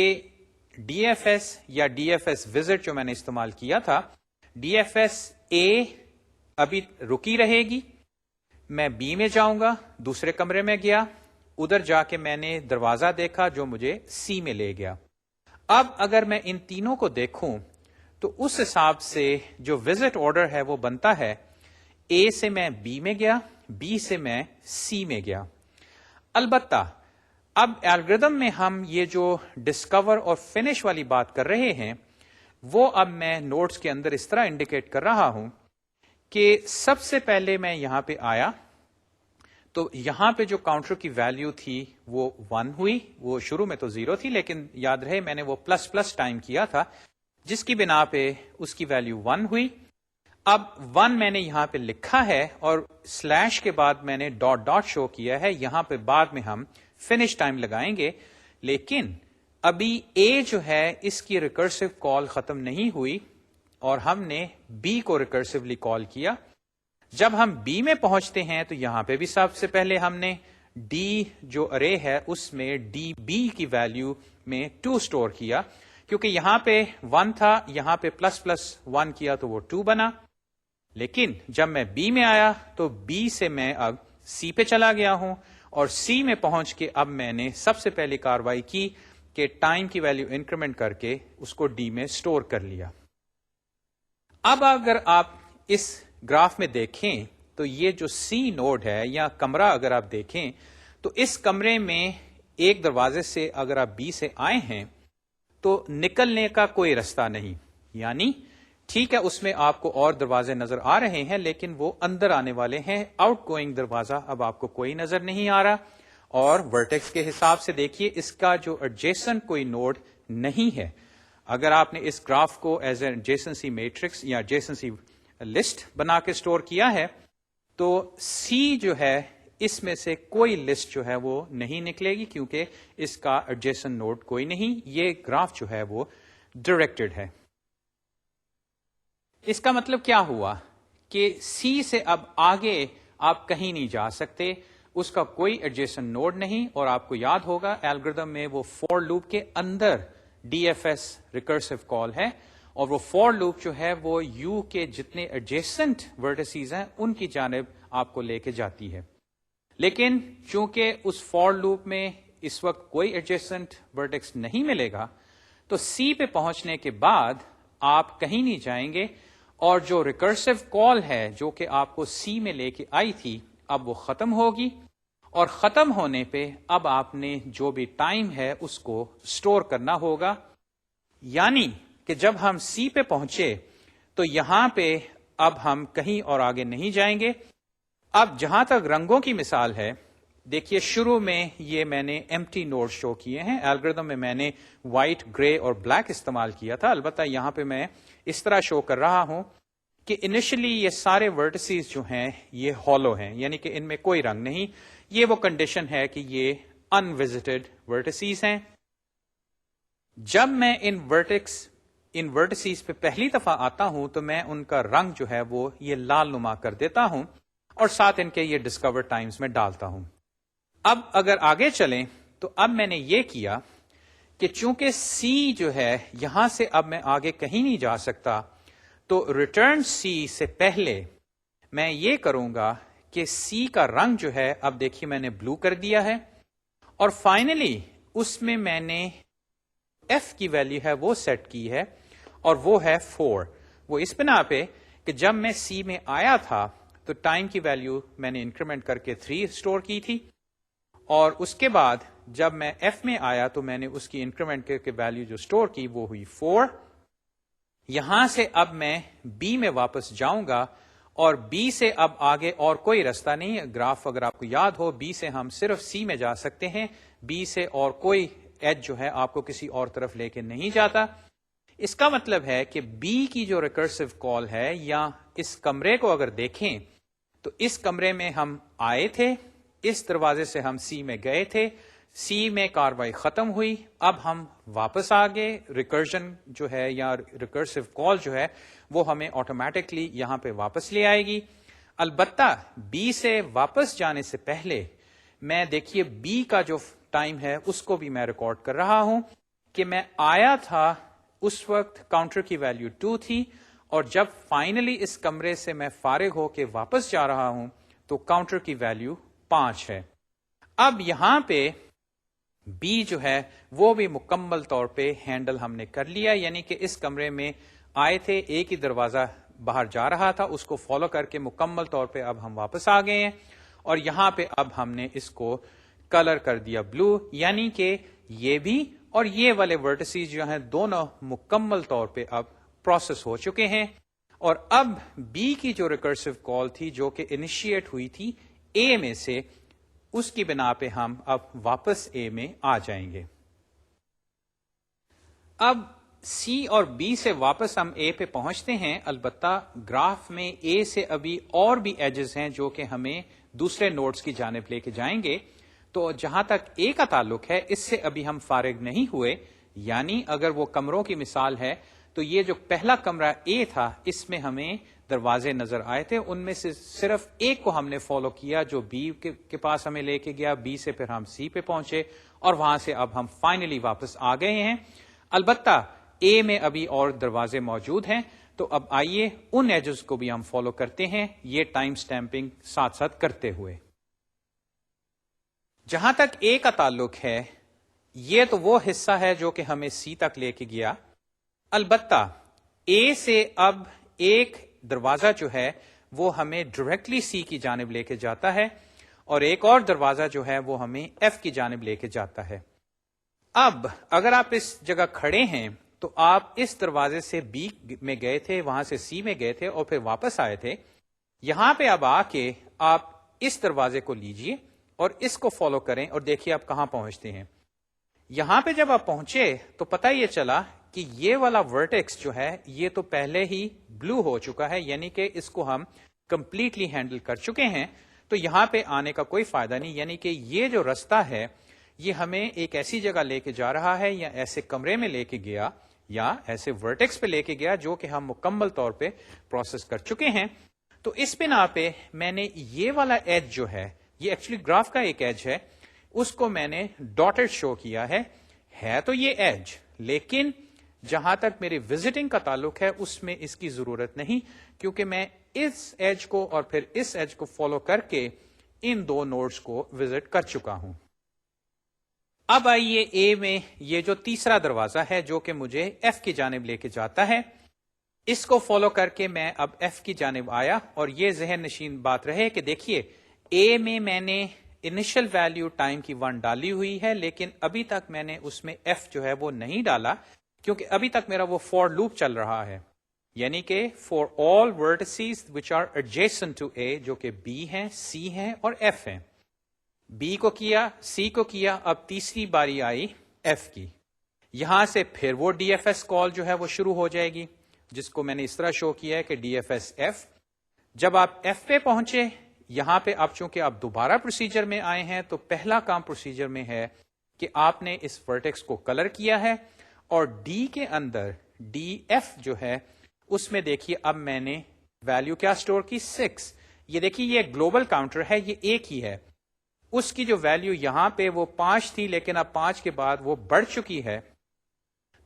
ڈی ایف ایس یا ڈی ایف ایس وزٹ جو میں نے استعمال کیا تھا، ڈی ایف ایس اے ابھی رکی رہے گی، میں بی میں جاؤں گا، دوسرے کمرے میں گیا، ادھر جا کے میں نے دروازہ دیکھا جو مجھے سی میں لے گیا. اب اگر میں ان تینوں کو دیکھوں تو اس حساب سے جو وزٹ آرڈر ہے وہ بنتا ہے اے سے میں بی میں گیا، بی سے میں سی میں گیا. البتہ اب الگوریدم میں ہم یہ جو ڈسکور اور فنش والی بات کر رہے ہیں وہ اب میں نوٹس کے اندر اس طرح انڈیکیٹ کر رہا ہوں کہ سب سے پہلے میں یہاں پہ آیا تو یہاں پہ جو کاؤنٹر کی ویلیو تھی وہ 1 ہوئی، وہ شروع میں تو 0 تھی لیکن یاد رہے میں نے وہ پلس پلس ٹائم کیا تھا جس کی بنا پہ اس کی ویلیو 1 ہوئی. اب 1 میں نے یہاں پہ لکھا ہے اور سلیش کے بعد میں نے ڈاٹ ڈاٹ شو کیا ہے، یہاں پہ بعد میں ہم فنش ٹائم لگائیں گے، لیکن ابھی اے جو ہے اس کی ریکرسو کال ختم نہیں ہوئی اور ہم نے بی کو ریکرسولی کال کیا. جب ہم بی میں پہنچتے ہیں تو یہاں پہ بھی سب سے پہلے ہم نے ڈی جو ارے ہے اس میں ڈی بی کی ویلیو میں 2 سٹور کیا، کیونکہ یہاں پہ 1 تھا، یہاں پہ پلس پلس 1 کیا تو وہ 2 بنا. لیکن جب میں بی میں آیا تو بی سے میں اب سی پہ چلا گیا ہوں اور سی میں پہنچ کے اب میں نے سب سے پہلی کاروائی کی کہ ٹائم کی ویلیو انکریمنٹ کر کے اس کو ڈی میں سٹور کر لیا. اب اگر آپ اس گراف میں دیکھیں تو یہ جو سی نوڈ ہے یا کمرہ اگر آپ دیکھیں تو اس کمرے میں ایک دروازے سے اگر آپ بی سے آئے ہیں تو نکلنے کا کوئی رستہ نہیں، یعنی ٹھیک ہے اس میں آپ کو اور دروازے نظر آ رہے ہیں لیکن وہ اندر آنے والے ہیں، آؤٹ گوئنگ دروازہ اب آپ کو کوئی نظر نہیں آ رہا. اور ورٹیکس کے حساب سے دیکھیے اس کا جو ایڈجیسنٹ کوئی نوڈ نہیں ہے. اگر آپ نے اس گراف کو ایز اے ایڈجیسنسی میٹرکس یا ایڈجیسنسی لسٹ بنا کے سٹور کیا ہے تو سی جو ہے اس میں سے کوئی لسٹ جو ہے وہ نہیں نکلے گی کیونکہ اس کا ایڈجیسنٹ نوڈ کوئی نہیں. یہ گراف جو ہے وہ ڈائریکٹڈ ہے. اس کا مطلب کیا ہوا کہ سی سے اب آگے آپ کہیں نہیں جا سکتے، اس کا کوئی ایڈجیسنٹ نوڈ نہیں. اور آپ کو یاد ہوگا الگوریدم میں وہ فور لوپ کے اندر D F S recursive call ہے اور وہ فور لوپ جو ہے وہ یو کے جتنے ایڈجیسنٹ ورٹیسیز ہیں ان کی جانب آپ کو لے کے جاتی ہے. لیکن چونکہ اس فور لوپ میں اس وقت کوئی ایڈجیسنٹ ورٹیکس نہیں ملے گا تو سی پہ پہنچنے کے بعد آپ کہیں نہیں جائیں گے اور جو ریکرسو کال ہے جو کہ آپ کو سی میں لے کے آئی تھی اب وہ ختم ہوگی اور ختم ہونے پہ اب آپ نے جو بھی ٹائم ہے اس کو سٹور کرنا ہوگا. یعنی کہ جب ہم سی پہ پہنچے تو یہاں پہ اب ہم کہیں اور آگے نہیں جائیں گے. اب جہاں تک رنگوں کی مثال ہے دیکھیے شروع میں یہ میں نے ایمٹی نوڈ شو کیے ہیں. الگوریدم میں نے وائٹ، گرے اور بلیک استعمال کیا تھا. البتہ یہاں پہ میں اس طرح شو کر رہا ہوں کہ انیشلی یہ سارے ورٹیسز جو ہیں یہ ہالو ہیں، یعنی کہ ان میں کوئی رنگ نہیں. یہ وہ کنڈیشن ہے کہ یہ ان وزٹڈ ورٹیسز ہیں. جب میں ان ورٹیسز پہ پہلی دفعہ آتا ہوں تو میں ان کا رنگ جو ہے وہ یہ لال نما کر دیتا ہوں اور ساتھ ان کے یہ ڈسکور ٹائمز میں ڈالتا ہوں. اب اگر آگے چلیں تو اب میں نے یہ کیا کہ چونکہ سی جو ہے یہاں سے اب میں آگے کہیں نہیں جا سکتا تو ریٹرن سی سے پہلے میں یہ کروں گا کہ سی کا رنگ جو ہے اب دیکھیے میں نے بلو کر دیا ہے اور فائنلی اس میں نے ایف کی ویلیو ہے وہ سیٹ کی ہے اور وہ ہے 4. وہ اس بنا پہ کہ جب میں سی میں آیا تھا تو ٹائم کی ویلیو میں نے انکریمنٹ کر کے 3 سٹور کی تھی اور اس کے بعد جب میں ایف میں آیا تو میں نے اس کی انکریمنٹ کر کے ویلیو جو سٹور کی وہ ہوئی 4. یہاں سے اب میں بی میں واپس جاؤں گا اور بی سے اب آگے اور کوئی راستہ نہیں. گراف اگر آپ کو یاد ہو بی سے ہم صرف سی میں جا سکتے ہیں، بی سے اور کوئی ایج جو ہے آپ کو کسی اور طرف لے کے نہیں جاتا. اس کا مطلب ہے کہ بی کی جو ریکرسو کال ہے یا اس کمرے کو اگر دیکھیں تو اس کمرے میں ہم آئے تھے, اس دروازے سے ہم سی میں گئے تھے, سی میں کاروائی ختم ہوئی, اب ہم واپس آ گئے. ریکرجن جو ہے یا ریکرسو کال جو ہے وہ ہمیں آٹومیٹکلی یہاں پہ واپس لے آئے گی. البتہ بی سے واپس جانے سے پہلے میں دیکھیے بی کا جو ٹائم ہے اس کو بھی میں ریکارڈ کر رہا ہوں کہ میں آیا تھا اس وقت کاؤنٹر کی ویلیو 2 تھی, اور جب فائنلی اس کمرے سے میں فارغ ہو کے واپس جا رہا ہوں تو کاؤنٹر کی ویلیو 5 ہے. اب یہاں پہ بی جو ہے وہ بھی مکمل طور پہ ہینڈل ہم نے کر لیا, یعنی کہ اس کمرے میں آئے تھے, ایک ہی دروازہ باہر جا رہا تھا, اس کو فالو کر کے مکمل طور پہ اب ہم واپس آ گئے ہیں, اور یہاں پہ اب ہم نے اس کو کلر کر دیا بلو, یعنی کہ یہ بھی اور یہ والے ورٹسیز جو ہیں دونوں مکمل طور پہ اب پروسیس ہو چکے ہیں. اور اب بی کی جو ریکرسو کال تھی جو کہ انیشیٹ ہوئی تھی اے میں سے, اس کی بنا پہ ہم اب واپس اے میں آ جائیں گے. اب سی اور بی سے واپس ہم اے پہ پہنچتے ہیں, البتہ گراف میں اے سے ابھی اور بھی ایجز ہیں جو کہ ہمیں دوسرے نوڈز کی جانب لے کے جائیں گے. تو جہاں تک اے کا تعلق ہے اس سے ابھی ہم فارغ نہیں ہوئے, یعنی اگر وہ کمروں کی مثال ہے تو یہ جو پہلا کمرہ اے تھا اس میں ہمیں دروازے نظر آئے تھے, ان میں سے صرف ایک کو ہم نے فالو کیا جو بی کے پاس ہمیں لے کے گیا, بی سے پھر ہم سی پہ پہنچے اور وہاں سے اب ہم فائنلی واپس آ گئے ہیں. البتہ اے میں ابھی اور دروازے موجود ہیں, تو اب آئیے ان ایجز کو بھی ہم فالو کرتے ہیں, یہ ٹائم سٹیمپنگ ساتھ ساتھ کرتے ہوئے. جہاں تک اے کا تعلق ہے یہ تو وہ حصہ ہے جو کہ ہمیں سی تک لے کے گیا, البتہ اے سے اب ایک دروازہ جو ہے وہ ہمیں ڈائریکٹلی سی کی جانب لے کے جاتا ہے, اور ایک اور دروازہ جو ہے وہ ہمیں ایف کی جانب لے کے جاتا ہے. اب اگر آپ اس جگہ کھڑے ہیں تو آپ اس دروازے سے بی میں گئے تھے, وہاں سے سی میں گئے تھے اور پھر واپس آئے تھے. یہاں پہ اب آ کے آپ اس دروازے کو لیجئے اور اس کو فالو کریں اور دیکھیے آپ کہاں پہنچتے ہیں. یہاں پہ جب آپ پہنچے تو پتہ یہ چلا کہ یہ والا ورٹیکس جو ہے یہ تو پہلے ہی بلو ہو چکا ہے, یعنی کہ اس کو ہم کمپلیٹلی ہینڈل کر چکے ہیں, تو یہاں پہ آنے کا کوئی فائدہ نہیں. یعنی کہ یہ جو رستہ ہے یہ ہمیں ایک ایسی جگہ لے کے جا رہا ہے یا ایسے کمرے میں لے کے گیا یا ایسے ورٹیکس پہ لے کے گیا جو کہ ہم مکمل طور پہ پروسیس کر چکے ہیں. تو اس بنا پہ میں نے یہ والا ایج جو ہے, یہ ایکچولی گراف کا ایک ایج ہے, اس کو میں نے ڈاٹڈ شو کیا ہے تو یہ ایج, لیکن جہاں تک میرے وزٹنگ کا تعلق ہے اس میں اس کی ضرورت نہیں, کیونکہ میں اس ایج کو اور پھر اس ایج کو فالو کر کے ان دو نوڈز کو وزٹ کر چکا ہوں. اب آئیے اے میں یہ جو تیسرا دروازہ ہے جو کہ مجھے ایف کی جانب لے کے جاتا ہے, اس کو فالو کر کے میں اب ایف کی جانب آیا, اور یہ ذہن نشین بات رہے کہ دیکھیے اے میں نے انیشل ویلیو ٹائم کی 1 ڈالی ہوئی ہے, لیکن ابھی تک میں نے اس میں ایف جو ہے وہ نہیں ڈالا کیونکہ ابھی تک میرا وہ فور لوپ چل رہا ہے, یعنی کہ for all vertices which are adjacent to A, جو کہ بی ہیں, سی ہیں اور ایف ہیں. بی کو کیا, سی کو کیا, اب تیسری باری آئی ایف کی. یہاں سے پھر وہ ڈی ایف ایس کال جو ہے وہ شروع ہو جائے گی, جس کو میں نے اس طرح شو کیا ہے کہ ڈی ایف ایس ایف. جب آپ ایف پہ پہنچے, یہاں پہ آپ چونکہ آپ دوبارہ پروسیجر میں آئے ہیں تو پہلا کام پروسیجر میں ہے کہ آپ نے اس ورٹیکس کو کلر کیا ہے, اور ڈی کے اندر ڈی ایف جو ہے اس میں دیکھیے اب میں نے ویلیو کیا سٹور کی 6. یہ دیکھیے یہ گلوبل کاؤنٹر ہے, یہ ایک ہی ہے, اس کی جو ویلیو یہاں پہ وہ 5 تھی لیکن اب 5 کے بعد وہ بڑھ چکی ہے,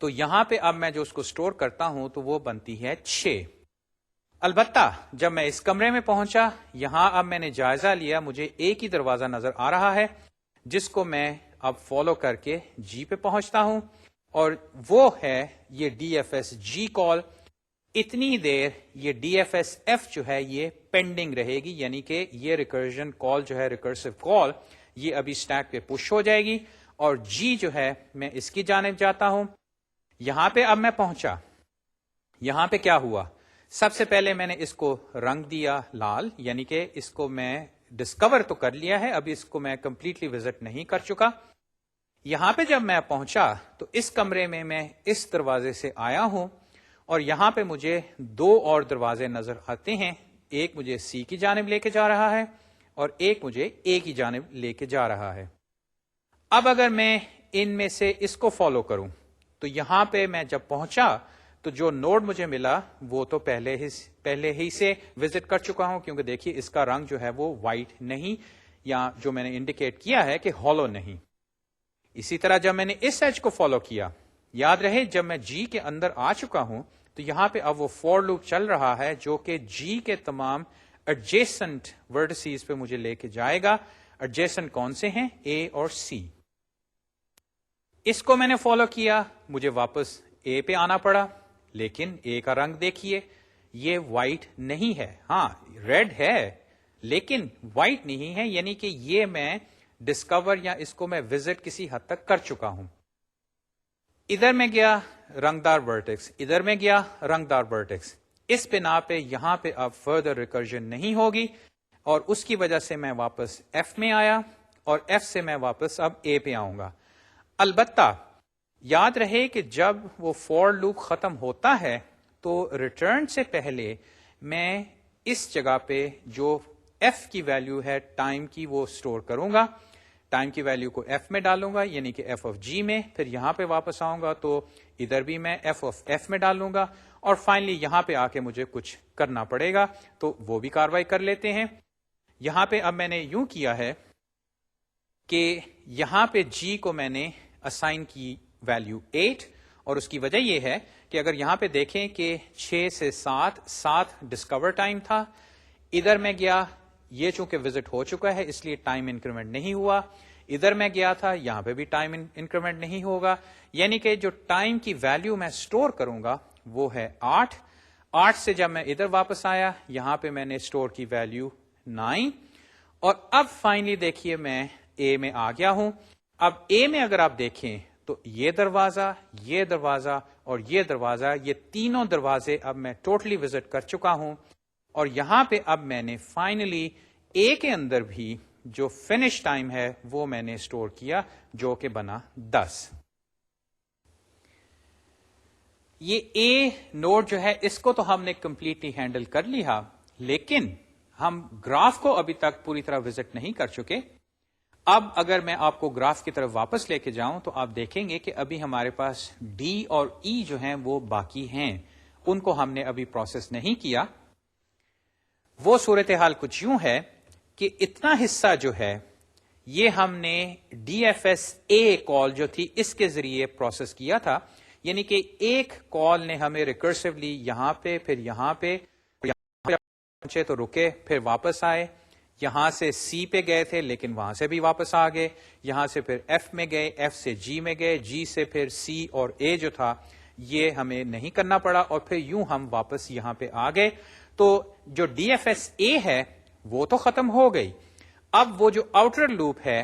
تو یہاں پہ اب میں جو اس کو سٹور کرتا ہوں تو وہ بنتی ہے 6. البتہ جب میں اس کمرے میں پہنچا, یہاں اب میں نے جائزہ لیا, مجھے ایک ہی دروازہ نظر آ رہا ہے جس کو میں اب فالو کر کے جی پہ پہنچتا ہوں, اور وہ ہے یہ ڈی ایف ایس جی کال. اتنی دیر یہ ڈی ایف ایس ایف جو ہے یہ پینڈنگ رہے گی, یعنی کہ یہ ریکرجن کال جو ہے ریکرسو کال یہ ابھی اسٹیک پہ پش ہو جائے گی, اور جی جو ہے میں اس کی جانب جاتا ہوں. یہاں پہ اب میں پہنچا, یہاں پہ کیا ہوا, سب سے پہلے میں نے اس کو رنگ دیا لال, یعنی کہ اس کو میں ڈسکور تو کر لیا ہے, ابھی اس کو میں کمپلیٹلی وزٹ نہیں کر چکا. یہاں پہ جب میں پہنچا تو اس کمرے میں اس دروازے سے آیا ہوں اور یہاں پہ مجھے دو اور دروازے نظر آتے ہیں. ایک مجھے سی کی جانب لے کے جا رہا ہے اور ایک مجھے اے کی جانب لے کے جا رہا ہے. اب اگر میں ان میں سے اس کو فالو کروں تو یہاں پہ میں جب پہنچا تو جو نوڈ مجھے ملا وہ تو پہلے ہی سے وزٹ کر چکا ہوں، کیونکہ دیکھیے اس کا رنگ جو ہے وہ وائٹ نہیں، یا جو میں نے انڈیکیٹ کیا ہے کہ ہالو نہیں. اسی طرح جب میں نے اس ایج کو فالو کیا، یاد رہے جب میں جی کے اندر آ چکا ہوں تو یہاں پہ اب وہ فور لوپ چل رہا ہے جو کہ جی کے تمام ایڈجیسنٹ ورڈسیز پہ مجھے لے کے جائے گا. ایڈجیسنٹ کون سے ہیں؟ اے اور سی. اس کو میں نے فالو کیا، مجھے واپس اے پہ آنا پڑا، لیکن اے کا رنگ دیکھیے یہ وائٹ نہیں ہے. ہاں ریڈ ہے لیکن وائٹ نہیں ہے، یعنی کہ یہ میں ڈسکور یا اس کو میں وزٹ کسی حد تک کر چکا ہوں. ادھر میں گیا رنگدار ورٹیکس، ادھر میں گیا رنگدار ورٹیکس. اس بنا پہ یہاں پہ اب فردر ریکرجن نہیں ہوگی اور اس کی وجہ سے میں واپس ایف میں آیا اور ایف سے میں واپس اب اے پہ آؤں گا. البتہ یاد رہے کہ جب وہ فور لوپ ختم ہوتا ہے تو ریٹرن سے پہلے میں اس جگہ پہ جو ایف کی ویلیو ہے ٹائم کی وہ سٹور کروں گا. ٹائم کی ویلیو کو ایف میں ڈالوں گا یعنی کہ ایف آف جی میں، پھر یہاں پہ واپس آؤں گا تو ادھر بھی میں ایف آف ایف میں ڈالوں گا اور فائنلی یہاں پہ آ کے مجھے کچھ کرنا پڑے گا تو وہ بھی کاروائی کر لیتے ہیں. یہاں پہ اب میں نے یوں کیا ہے کہ یہاں پہ جی کو میں نے اسائن کی ویلیو 8 اور اس کی وجہ یہ ہے کہ اگر یہاں پہ دیکھیں کہ 6 سے 7 ڈسکور ٹائم تھا. ادھر میں گیا، یہ چونکہ وزٹ ہو چکا ہے اس لیے ٹائم انکریمنٹ نہیں ہوا. ادھر میں گیا تھا، یہاں پہ بھی ٹائم انکریمنٹ نہیں ہوگا، یعنی کہ جو ٹائم کی ویلیو میں سٹور کروں گا وہ ہے 8. 8 سے جب میں ادھر واپس آیا یہاں پہ میں نے سٹور کی ویلیو 9 اور اب فائنلی دیکھیے میں اے میں آ گیا ہوں. اب اے میں اگر آپ دیکھیں تو یہ دروازہ اور یہ دروازہ، یہ تینوں دروازے اب میں ٹوٹلی وزٹ کر چکا ہوں اور یہاں پہ اب میں نے فائنلی اے کے اندر بھی جو فنش ٹائم ہے وہ میں نے سٹور کیا جو کہ بنا 10. یہ اے نوڈ جو ہے اس کو تو ہم نے کمپلیٹلی ہینڈل کر لیا، لیکن ہم گراف کو ابھی تک پوری طرح وزٹ نہیں کر چکے. اب اگر میں آپ کو گراف کی طرف واپس لے کے جاؤں تو آپ دیکھیں گے کہ ابھی ہمارے پاس ڈی اور ای جو ہیں وہ باقی ہیں، ان کو ہم نے ابھی پروسیس نہیں کیا. وہ صورتحال کچھ یوں ہے کہ اتنا حصہ جو ہے یہ ہم نے ڈی ایف ایس اے کال جو تھی اس کے ذریعے پروسیس کیا تھا، یعنی کہ ایک کال نے ہمیں ریکرسولی یہاں پہ پھر یہاں پہ پہنچے تو رکے، پھر واپس آئے، یہاں سے سی پہ گئے تھے لیکن وہاں سے بھی واپس آ گئے، یہاں سے پھر ایف میں گئے، ایف سے جی میں گئے، جی سے پھر سی اور اے جو تھا یہ ہمیں نہیں کرنا پڑا اور پھر یوں ہم واپس یہاں پہ آ گئے. تو جو ڈی ایف ایس اے ہے وہ تو ختم ہو گئی. اب وہ جو آؤٹر لوپ ہے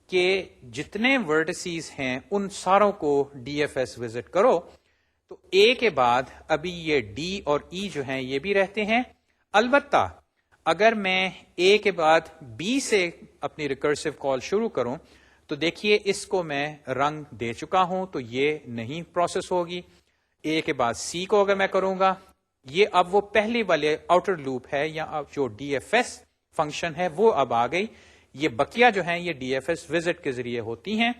کہ جتنے ورڈسیز ہیں ان ساروں کو ڈی ایف ایس وزٹ کرو، تو اے کے بعد ابھی یہ ڈی اور ای جو ہیں یہ بھی رہتے ہیں. البتہ اگر میں اے کے بعد بی سے اپنی ریکرسو کال شروع کروں تو دیکھیے اس کو میں رنگ دے چکا ہوں تو یہ نہیں پروسیس ہوگی. اے کے بعد سی کو اگر میں کروں گا، یہ اب وہ پہلی والے آؤٹر لوپ ہے یا اب جو ڈی ایف ایس فنکشن ہے وہ اب آ گئی. یہ بقیہ جو ہیں یہ ڈی ایف ایس وزٹ کے ذریعے ہوتی ہیں.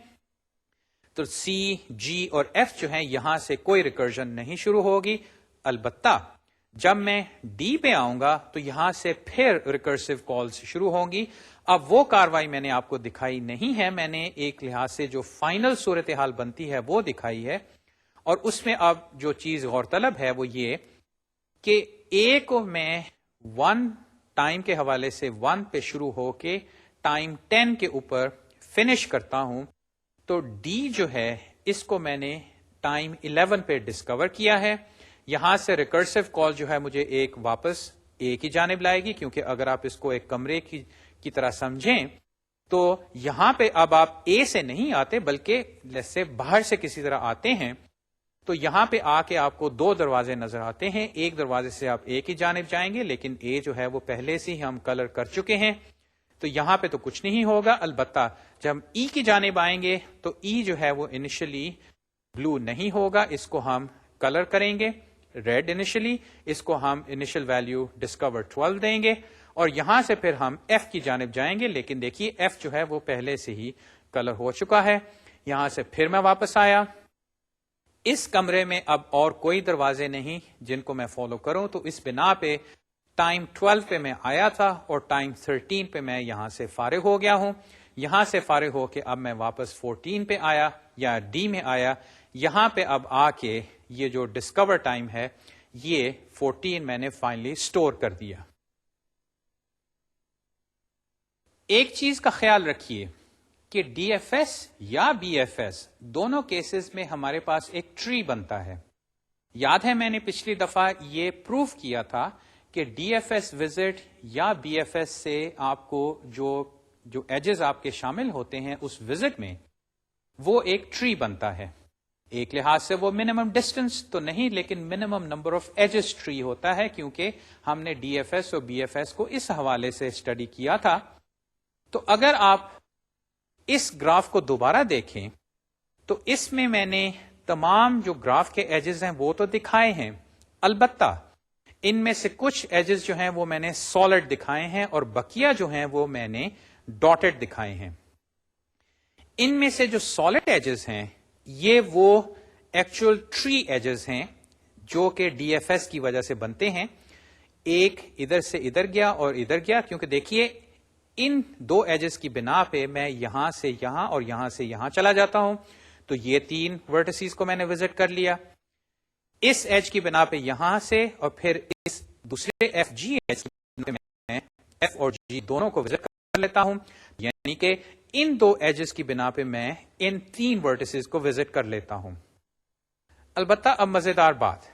تو سی، جی اور ایف جو ہیں یہاں سے کوئی ریکرجن نہیں شروع ہوگی. البتہ جب میں ڈی پہ آؤں گا تو یہاں سے پھر ریکرسو کالز شروع ہوں گی. اب وہ کاروائی میں نے آپ کو دکھائی نہیں ہے، میں نے ایک لحاظ سے جو فائنل صورتحال بنتی ہے وہ دکھائی ہے. اور اس میں اب جو چیز غور طلب ہے وہ یہ کہ اے کو میں 1 ٹائم کے حوالے سے 1 پہ شروع ہو کے ٹائم 10 کے اوپر فنش کرتا ہوں، تو ڈی جو ہے اس کو میں نے ٹائم 11 پہ ڈسکور کیا ہے. یہاں سے ریکرسو کال جو ہے مجھے ایک واپس اے کی جانب لائے گی، کیونکہ اگر آپ اس کو ایک کمرے کی طرح سمجھیں تو یہاں پہ اب آپ اے سے نہیں آتے بلکہ جیسے باہر سے کسی طرح آتے ہیں. تو یہاں پہ آ کے آپ کو 2 دروازے نظر آتے ہیں. ایک دروازے سے آپ اے کی جانب جائیں گے لیکن اے جو ہے وہ پہلے سے ہی ہم کلر کر چکے ہیں. تو یہاں پہ تو کچھ نہیں ہوگا. البتہ جب ہم ای کی جانب آئیں گے تو ای جو ہے وہ انیشلی بلو نہیں ہوگا, اس کو ہم کلر کریں گے ریڈ انیشلی, اس کو ہم انیشل ویلیو ڈسکور 12 دیں گے, اور یہاں سے پھر ہم ایف کی جانب جائیں گے. لیکن دیکھیے ایف جو ہے وہ پہلے سے ہی کلر ہو چکا ہے. یہاں سے پھر میں واپس آیا, اس کمرے میں اب اور کوئی دروازے نہیں جن کو میں فالو کروں, تو اس بنا پہ ٹائم 12 پہ میں آیا تھا اور ٹائم 13 پہ میں یہاں سے فارغ ہو گیا ہوں. یہاں سے فارغ ہو کے اب میں واپس 14 پہ آیا یا ڈی میں آیا. یہاں پہ اب آ کے یہ جو ڈسکور ٹائم ہے یہ 14 میں نے فائنلی سٹور کر دیا. ایک چیز کا خیال رکھیے کہ ڈی ایف ایس یا بی ایف ایس دونوں کیسز میں ہمارے پاس ایک ٹری بنتا ہے. یاد ہے میں نے پچھلی دفعہ یہ پروف کیا تھا کہ ڈی ایف ایس وزٹ یا بی ایف ایس سے آپ کو جو ایجز آپ کے شامل ہوتے ہیں اس وزٹ میں وہ ایک ٹری بنتا ہے. ایک لحاظ سے وہ منیمم ڈسٹینس تو نہیں لیکن minimum number of edges tree ہوتا ہے, کیونکہ ہم نے ڈی ایف ایس اور بی ایف ایس کو اس حوالے سے اسٹڈی کیا تھا. تو اگر آپ اس گراف کو دوبارہ دیکھیں تو اس میں نے تمام جو گراف کے ایجز ہیں وہ تو دکھائے ہیں, البتہ ان میں سے کچھ ایجز جو ہیں وہ میں نے سالڈ دکھائے ہیں اور بقیہ جو ہیں وہ میں نے ڈاٹڈ دکھائے ہیں. ان میں سے جو سالڈ ایجز ہیں یہ وہ ایکچوئل ٹری ایجز ہیں جو کہ ڈی ایف ایس کی وجہ سے بنتے ہیں. ایک ادھر سے ادھر گیا اور ادھر گیا, کیونکہ دیکھیے ان دو ایجز کی بنا پہ میں یہاں سے یہاں اور یہاں سے یہاں چلا جاتا ہوں, تو یہ 3 ورٹسیز کو میں نے وزٹ کر لیا. اس ایج کی بنا پہ یہاں سے اور پھر اس دوسرے ایف جی ایج کی بنا پہ میں ایف اور جی دونوں کو وزٹ کر لیتا ہوں, یعنی کہ ان 2 ایجز کی بنا پہ میں ان 3 ورٹسیز کو وزٹ کر لیتا ہوں. البتہ اب مزیدار بات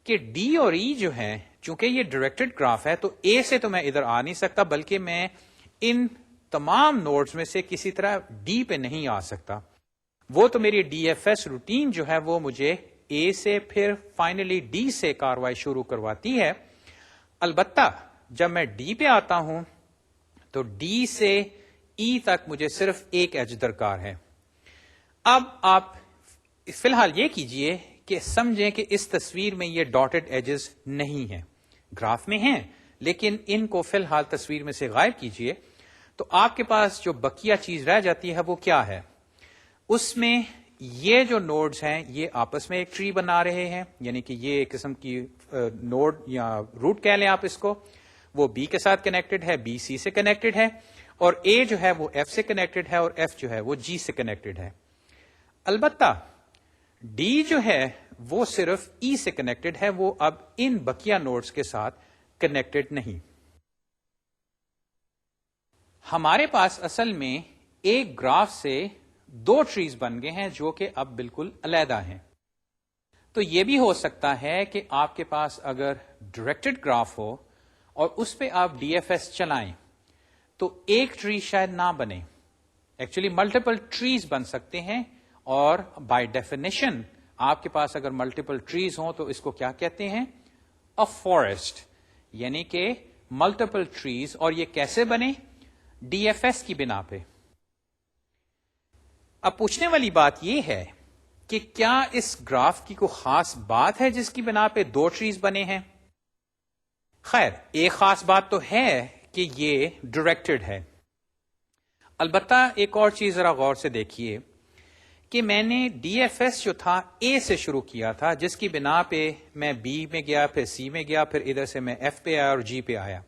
کہ ڈی اور ای جو ہے چونکہ یہ ڈائریکٹڈ گراف ہے تو اے سے تو میں ادھر آ نہیں سکتا, بلکہ میں ان تمام نوڈز میں سے کسی طرح ڈی پہ نہیں آ سکتا. وہ تو میری ڈی ایف ایس روٹین جو ہے وہ مجھے اے سے پھر فائنلی ڈی سے کاروائی شروع کرواتی ہے. البتہ جب میں ڈی پہ آتا ہوں تو ڈی سے ای تک مجھے صرف ایک ایج درکار ہے. اب آپ فی الحال یہ کیجئے کہ سمجھیں کہ اس تصویر میں یہ ڈاٹڈ ایجز نہیں ہیں, گراف میں ہیں لیکن ان کو فی الحال تصویر میں سے غائب کیجئے, تو آپ کے پاس جو بقیہ چیز رہ جاتی ہے وہ کیا ہے. اس میں یہ جو نوڈز ہیں یہ آپس میں ایک ٹری بنا رہے ہیں, یعنی کہ یہ ایک قسم کی نوڈ یا روٹ کہہ لیں آپ اس کو, وہ بی کے ساتھ کنیکٹڈ ہے, بی سی سے کنیکٹڈ ہے, اور اے جو ہے وہ ایف سے کنیکٹڈ ہے اور ایف جو ہے وہ جی سے کنیکٹڈ ہے. البتہ ڈی جو ہے وہ صرف ای سے کنیکٹڈ ہے, وہ اب ان بقیہ نوڈز کے ساتھ کنیکٹڈ نہیں. ہمارے پاس اصل میں ایک گراف سے 2 ٹریز بن گئے ہیں جو کہ اب بالکل علیحدہ ہیں. تو یہ بھی ہو سکتا ہے کہ آپ کے پاس اگر ڈائریکٹڈ گراف ہو اور اس پہ آپ ڈی ایف ایس چلائیں تو ایک ٹری شاید نہ بنے, ایکچولی ملٹیپل ٹریز بن سکتے ہیں, اور بائی ڈیفینیشن آپ کے پاس اگر ملٹیپل ٹریز ہوں تو اس کو کیا کہتے ہیں, اے فارسٹ, یعنی کہ ملٹیپل ٹریز. اور یہ کیسے بنے, ڈی ایف ایس کی بنا پہ. اب پوچھنے والی بات یہ ہے کہ کیا اس گراف کی کوئی خاص بات ہے جس کی بنا پہ 2 ٹریز بنے ہیں. خیر ایک خاص بات تو ہے کہ یہ ڈائریکٹڈ ہے. البتہ ایک اور چیز ذرا غور سے دیکھیے کہ میں نے ڈی ایف ایس جو تھا اے سے شروع کیا تھا, جس کی بنا پہ میں بی میں گیا, پھر سی میں گیا, پھر ادھر سے میں ایف پہ آیا اور جی پہ آیا.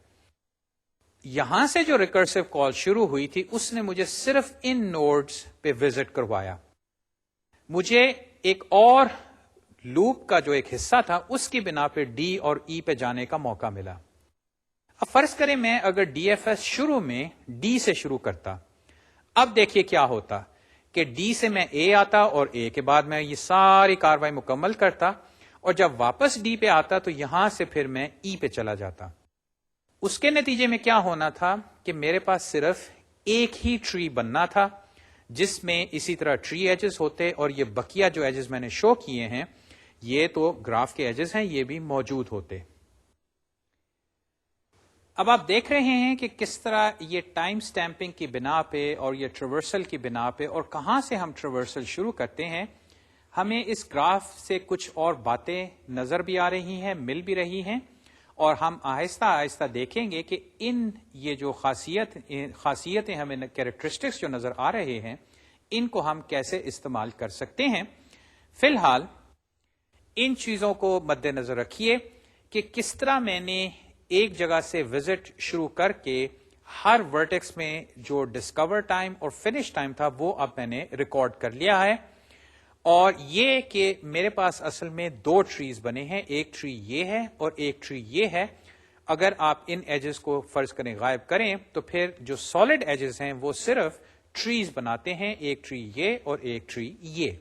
یہاں سے جو ریکرسو کال شروع ہوئی تھی اس نے مجھے صرف ان نوڈز پہ وزٹ کروایا. مجھے ایک اور لوپ کا جو ایک حصہ تھا اس کی بنا پہ ڈی اور ای پہ جانے کا موقع ملا. اب فرض کریں میں اگر ڈی ایف ایس شروع میں ڈی سے شروع کرتا, اب دیکھیے کیا ہوتا کہ ڈی سے میں اے آتا اور اے کے بعد میں یہ ساری کاروائی مکمل کرتا, اور جب واپس ڈی پہ آتا تو یہاں سے پھر میں ای پہ چلا جاتا. اس کے نتیجے میں کیا ہونا تھا کہ میرے پاس صرف ایک ہی ٹری بننا تھا جس میں اسی طرح ٹری ایجز ہوتے, اور یہ بقیہ جو ایجز میں نے شو کیے ہیں یہ تو گراف کے ایجز ہیں, یہ بھی موجود ہوتے. اب آپ دیکھ رہے ہیں کہ کس طرح یہ ٹائم سٹیمپنگ کی بنا پہ اور یہ ٹریورسل کی بنا پہ اور کہاں سے ہم ٹریورسل شروع کرتے ہیں، ہمیں اس گراف سے کچھ اور باتیں نظر بھی آ رہی ہیں، مل بھی رہی ہیں، اور ہم آہستہ آہستہ دیکھیں گے کہ یہ جو خاصیتیں ہمیں کیریکٹرسٹکس جو نظر آ رہے ہیں، ان کو ہم کیسے استعمال کر سکتے ہیں۔ فی الحال ان چیزوں کو مد نظر رکھیے کہ کس طرح میں نے ایک جگہ سے وزٹ شروع کر کے ہر ورٹیکس میں جو ڈسکور ٹائم اور فنش ٹائم تھا وہ اب میں نے ریکارڈ کر لیا ہے، اور یہ کہ میرے پاس اصل میں دو ٹریز بنے ہیں، ایک ٹری یہ ہے اور ایک ٹری یہ ہے۔ اگر آپ ان ایجز کو فرض کریں غائب کریں تو پھر جو سالڈ ایجز ہیں وہ صرف ٹریز بناتے ہیں، ایک ٹری یہ اور ایک ٹری یہ۔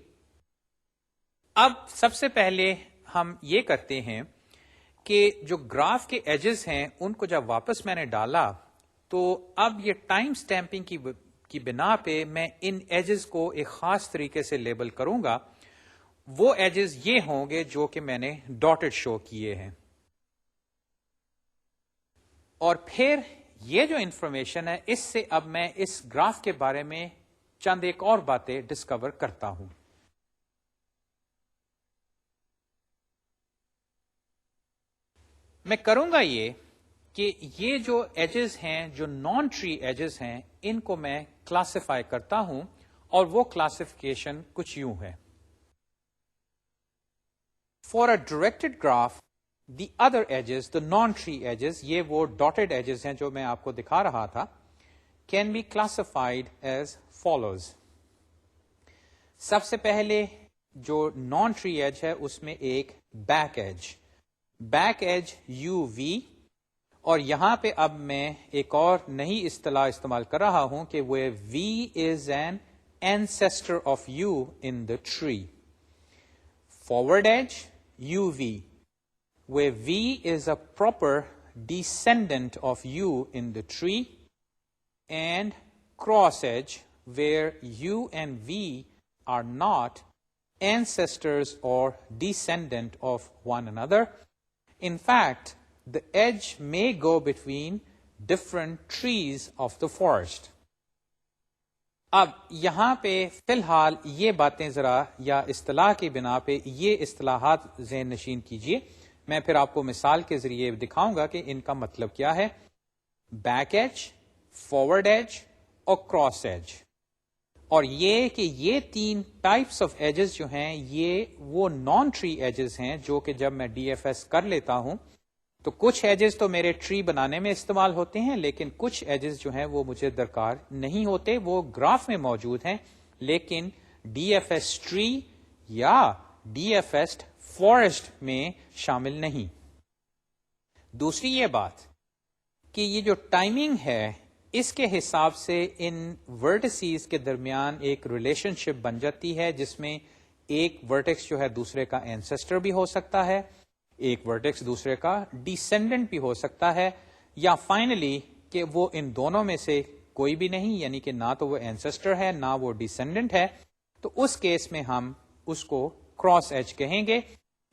اب سب سے پہلے ہم یہ کرتے ہیں کہ جو گراف کے ایجز ہیں ان کو جب واپس میں نے ڈالا تو اب یہ ٹائم سٹیمپنگ کی بنا پہ میں ان ایجز کو ایک خاص طریقے سے لیبل کروں گا۔ وہ ایجز یہ ہوں گے جو کہ میں نے ڈاٹڈ شو کیے ہیں، اور پھر یہ جو انفارمیشن ہے اس سے اب میں اس گراف کے بارے میں چند ایک اور باتیں ڈسکور کرتا ہوں۔ میں کروں گا یہ کہ یہ جو ایجز ہیں، جو نان ٹری ایجز ہیں، ان کو میں کلاسیفائی کرتا ہوں، اور وہ کلاسیفیکیشن کچھ یوں ہے۔ For a directed graph the other edges, the non tree edges, یہ وہ ڈاٹڈ ایجز ہیں جو میں آپ کو دکھا رہا تھا، can be classified as follows. سب سے پہلے جو نان ٹری ایج ہے اس میں ایک بیک ایج یو وی، اور یہاں پہ اب میں ایک اور نئی اصطلاح استعمال کر رہا ہوں کہ وہ V is an ancestor of U in the tree. Forward edge U V, where V is a proper descendant of U in the tree, and cross edge, where U and V are not ancestors or descendant of one another. In fact, the edge may go between different trees of the forest. اب یہاں پہ فی الحال یہ باتیں ذرا یا اصطلاح کی بنا پہ یہ اصطلاحات ذہن نشین کیجئے، میں پھر آپ کو مثال کے ذریعے دکھاؤں گا کہ ان کا مطلب کیا ہے۔ بیک ایج، فارورڈ ایج اور کراس ایج، اور یہ کہ یہ تین ٹائپس آف ایجز جو ہیں یہ وہ نان ٹری ایجز ہیں جو کہ جب میں ڈی ایف ایس کر لیتا ہوں تو کچھ ایجز تو میرے ٹری بنانے میں استعمال ہوتے ہیں، لیکن کچھ ایجز جو ہیں وہ مجھے درکار نہیں ہوتے، وہ گراف میں موجود ہیں لیکن ڈی ایف ایس ٹری یا ڈی ایف ایس فارسٹ میں شامل نہیں۔ دوسری یہ بات کہ یہ جو ٹائمنگ ہے اس کے حساب سے ان ورٹیسیز کے درمیان ایک ریلیشن شپ بن جاتی ہے جس میں ایک ورٹیکس جو ہے دوسرے کا اینسسٹر بھی ہو سکتا ہے، ایک ورٹیکس دوسرے کا ڈیسینڈنٹ بھی ہو سکتا ہے، یا فائنلی کہ وہ ان دونوں میں سے کوئی بھی نہیں، یعنی کہ نہ تو وہ اینسسٹر ہے نہ وہ ڈیسینڈنٹ ہے، تو اس کیس میں ہم اس کو کراس ایج کہیں گے۔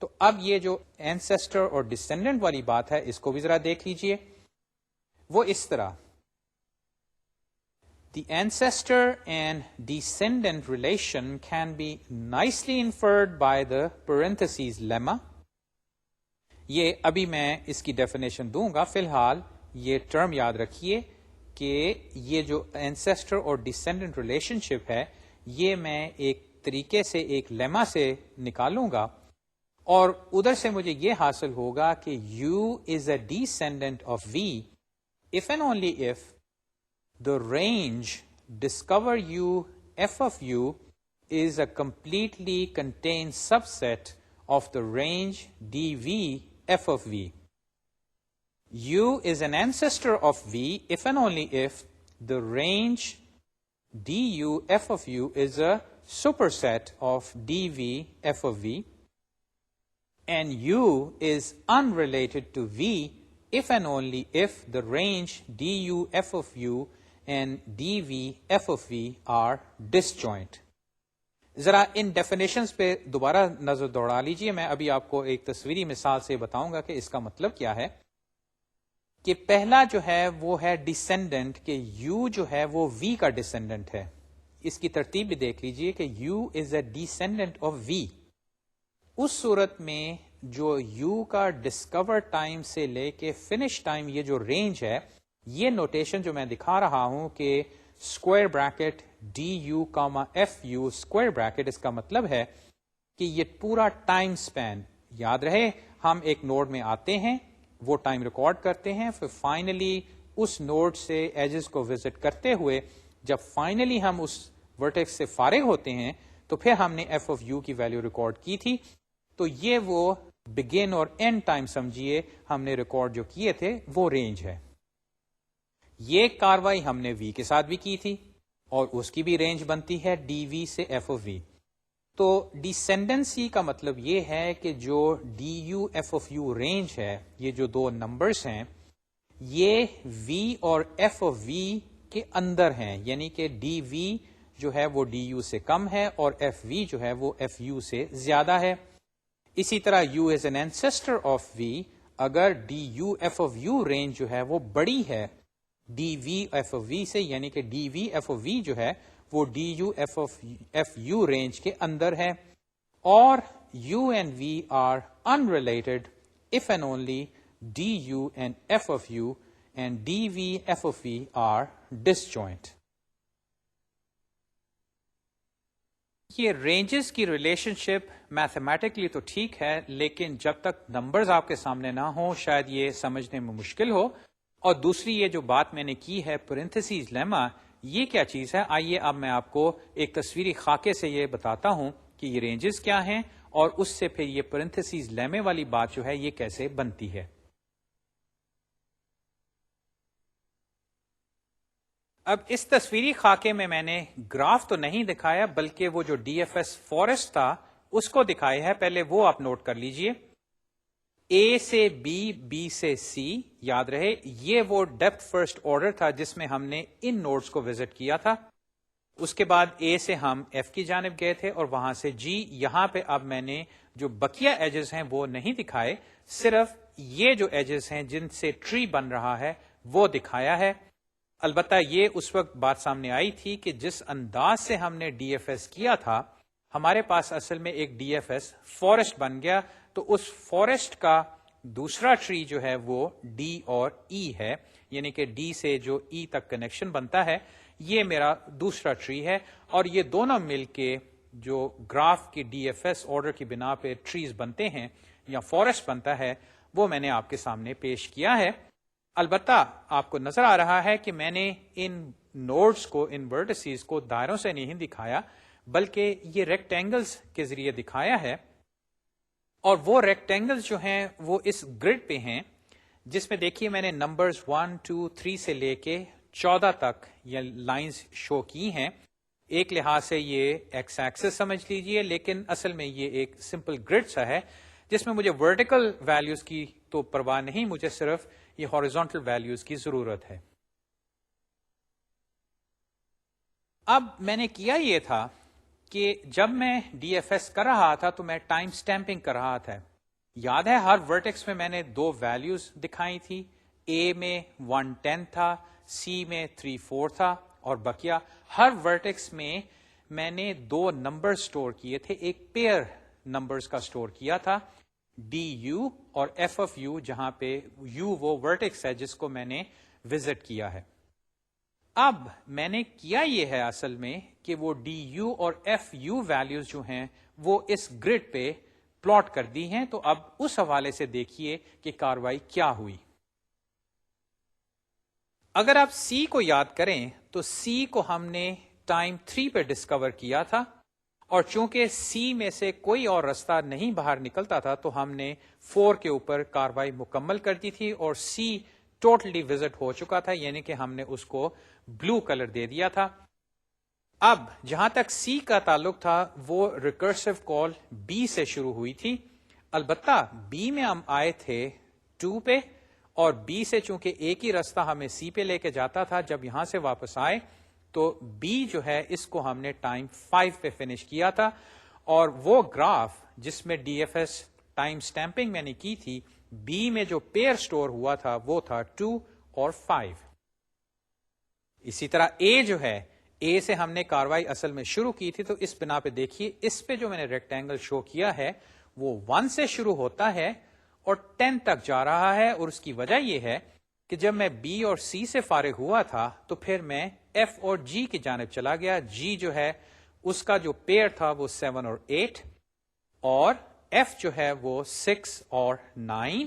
تو اب یہ جو اینسسٹر اور ڈسینڈنٹ والی بات ہے اس کو بھی ذرا دیکھ لیجئے، وہ اس طرح The ancestor and descendant relation can be nicely inferred by the parentheses lemma. یہ ابھی میں اس کی ڈیفینیشن دوں گا، فی الحال یہ ٹرم یاد رکھیے کہ یہ جو اینسسٹر اور ڈسینڈنٹ ریلیشن شپ ہے یہ میں ایک طریقے سے ایک لیما سے نکالوں گا، اور ادھر سے مجھے یہ حاصل ہوگا کہ U is a descendant of V if and only if the range discover U f of U is a completely contained subset of the range dV f of V. U is an ancestor of V if and only if the range du f of U is a superset of dV f of V, and U is unrelated to V if and only if the range du f of U and dV f of V are disjoint. ذرا ان definitions پہ دوبارہ نظر دوڑا لیجئے، میں ابھی آپ کو ایک تصویری مثال سے بتاؤں گا کہ اس کا مطلب کیا ہے۔ کہ پہلا جو ہے وہ ہے ڈسینڈنٹ، کہ یو جو ہے وہ وی کا ڈسینڈنٹ ہے. اس کی ترتیب بھی دیکھ لیجئے کہ U is a descendant of V. اس صورت میں جو یو کا ڈسکور ٹائم سے لے کے فنش ٹائم یہ جو رینج ہے، یہ نوٹیشن جو میں دکھا رہا ہوں کہ square bracket D U comma F U square bracket, اس کا مطلب ہے کہ یہ پورا ٹائم سپین، یاد رہے ہم ایک نوڈ میں آتے ہیں، وہ ٹائم ریکارڈ کرتے ہیں، پھر فائنلی اس نوڈ سے ایجز کو وزٹ کرتے ہوئے جب فائنلی ہم اس ورٹیکس سے فارغ ہوتے ہیں تو پھر ہم نے ایف آف یو کی ویلیو ریکارڈ کی تھی. تو یہ وہ بگن اور اینڈ ٹائم سمجھیے ہم نے ریکارڈ جو کیے تھے وہ رینج ہے. یہ کاروائی ہم نے وی کے ساتھ بھی کی تھی اور اس کی بھی رینج بنتی ہے ڈی وی سے ایف آف وی. تو ڈیسینڈنسی کا مطلب یہ ہے کہ جو d you F of you range ہے، یہ جو دو نمبرز ہیں یہ وی اور ایف آف وی کے اندر ہیں، یعنی کہ ڈی وی جو ہے وہ ڈی یو سے کم ہے اور ایف وی جو ہے وہ ایف یو سے زیادہ ہے. اسی طرح U is an ancestor of V, اگر D you F of you range جو ہے وہ بڑی ہے D V F of V سے، یعنی کہ D V F of V جو ہے وہ D you F U range کے اندر ہے. اور U and V are unrelated if and only D U and F of U and D V F of V are disjoint. یہ ranges کی relation شپ mathematically تو ٹھیک ہے، لیکن جب تک نمبرز آپ کے سامنے نہ ہوں شاید یہ سمجھنے میں مشکل ہو. اور دوسری یہ جو بات میں نے کی ہے پرنتھسیز لیما، یہ کیا چیز ہے؟ آئیے اب میں آپ کو ایک تصویری خاکے سے یہ بتاتا ہوں کہ یہ رینجز کیا ہیں اور اس سے پھر یہ پرنتھسیز لیمے والی بات جو ہے یہ کیسے بنتی ہے. اب اس تصویری خاکے میں نے گراف تو نہیں دکھایا بلکہ وہ جو ڈی ایف ایس فارسٹ تھا اس کو دکھایا ہے. پہلے وہ آپ نوٹ کر لیجئے. اے سے بی، بی سے سی، یاد رہے یہ وہ ڈیپتھ فرسٹ آرڈر تھا جس میں ہم نے ان نوڈز کو وزٹ کیا تھا. اس کے بعد اے سے ہم ایف کی جانب گئے تھے اور وہاں سے جی. یہاں پہ اب میں نے جو بقیہ ایجز ہیں وہ نہیں دکھائے، صرف یہ جو ایجز ہیں جن سے ٹری بن رہا ہے وہ دکھایا ہے. البتہ یہ اس وقت بات سامنے آئی تھی کہ جس انداز سے ہم نے ڈی ایف ایس کیا تھا ہمارے پاس اصل میں ایک ڈی ایف ایس فارسٹ بن گیا. تو اس فارسٹ کا دوسرا ٹری جو ہے وہ ڈی اور ای ہے، یعنی کہ ڈی سے جو ای تک کنیکشن بنتا ہے یہ میرا دوسرا ٹری ہے. اور یہ دونوں مل کے جو گراف کی ڈی ایف ایس آرڈر کی بنا پہ ٹریز بنتے ہیں یا فارسٹ بنتا ہے وہ میں نے آپ کے سامنے پیش کیا ہے. البتہ آپ کو نظر آ رہا ہے کہ میں نے ان نوڈز کو، ان ورٹسیز کو دائروں سے نہیں دکھایا بلکہ یہ ریکٹینگلز کے ذریعے دکھایا ہے. اور وہ ریکٹینگلز جو ہیں وہ اس گرڈ پہ ہیں جس میں دیکھیے میں نے نمبرز 1 2 3 سے لے کے 14 تک یہ لائنز شو کی ہیں. ایک لحاظ سے یہ ایکس ایکسس سمجھ لیجئے، لیکن اصل میں یہ ایک سمپل گرڈ سا ہے جس میں مجھے ورٹیکل ویلیوز کی تو پرواہ نہیں، مجھے صرف یہ ہاریزونٹل ویلیوز کی ضرورت ہے. اب میں نے کیا یہ تھا کہ جب میں ڈی ایف ایس کر رہا تھا تو میں ٹائم سٹیمپنگ کر رہا تھا. یاد ہے ہر ورٹیکس میں میں نے دو ویلیوز دکھائی تھی. اے میں 110 تھا، سی میں 34 تھا اور بقیہ ہر ورٹیکس میں میں نے دو نمبر سٹور کیے تھے. ایک پیئر نمبرز کا سٹور کیا تھا، ڈی یو اور ایف آف یو، جہاں پہ یو وہ ورٹیکس ہے جس کو میں نے وزٹ کیا ہے. اب میں نے کیا یہ ہے اصل میں کہ وہ ڈی یو اور ایف یو ویلیوز جو ہیں وہ اس گرڈ پہ پلاٹ کر دی ہیں. تو اب اس حوالے سے دیکھیے کہ کاروائی کیا ہوئی. اگر آپ سی کو یاد کریں تو سی کو ہم نے ٹائم 3 پہ ڈسکور کیا تھا، اور چونکہ سی میں سے کوئی اور راستہ نہیں باہر نکلتا تھا تو ہم نے 4 کے اوپر کاروائی مکمل کر دی تھی اور سی ٹوٹلی وزٹ ہو چکا تھا، یعنی کہ ہم نے اس کو بلو کلر دے دیا تھا. اب جہاں تک سی کا تعلق تھا وہ ریکرسو کال بی سے شروع ہوئی تھی. البتہ بی میں ہم آئے تھے 2 پہ اور بی سے چونکہ ایک ہی راستہ ہمیں سی پہ لے کے جاتا تھا، جب یہاں سے واپس آئے تو بی جو ہے اس کو ہم نے ٹائم 5 پہ فنش کیا تھا. اور وہ گراف جس میں D F S time stamping میں نے کی تھی بی میں جو پیئر سٹور ہوا تھا وہ تھا 2 اور 5. اسی طرح اے جو ہے، اے سے ہم نے کاروائی اصل میں شروع کی تھی، تو اس بنا پہ دیکھیے اس پہ جو میں نے ریکٹینگل شو کیا ہے وہ 1 سے شروع ہوتا ہے اور 10 تک جا رہا ہے. اور اس کی وجہ یہ ہے کہ جب میں بی اور سی سے فارغ ہوا تھا تو پھر میں ایف اور جی کی جانب چلا گیا. جی جو ہے اس کا جو پیئر تھا وہ 7 اور 8، اور ایف جو ہے وہ 6 اور 9.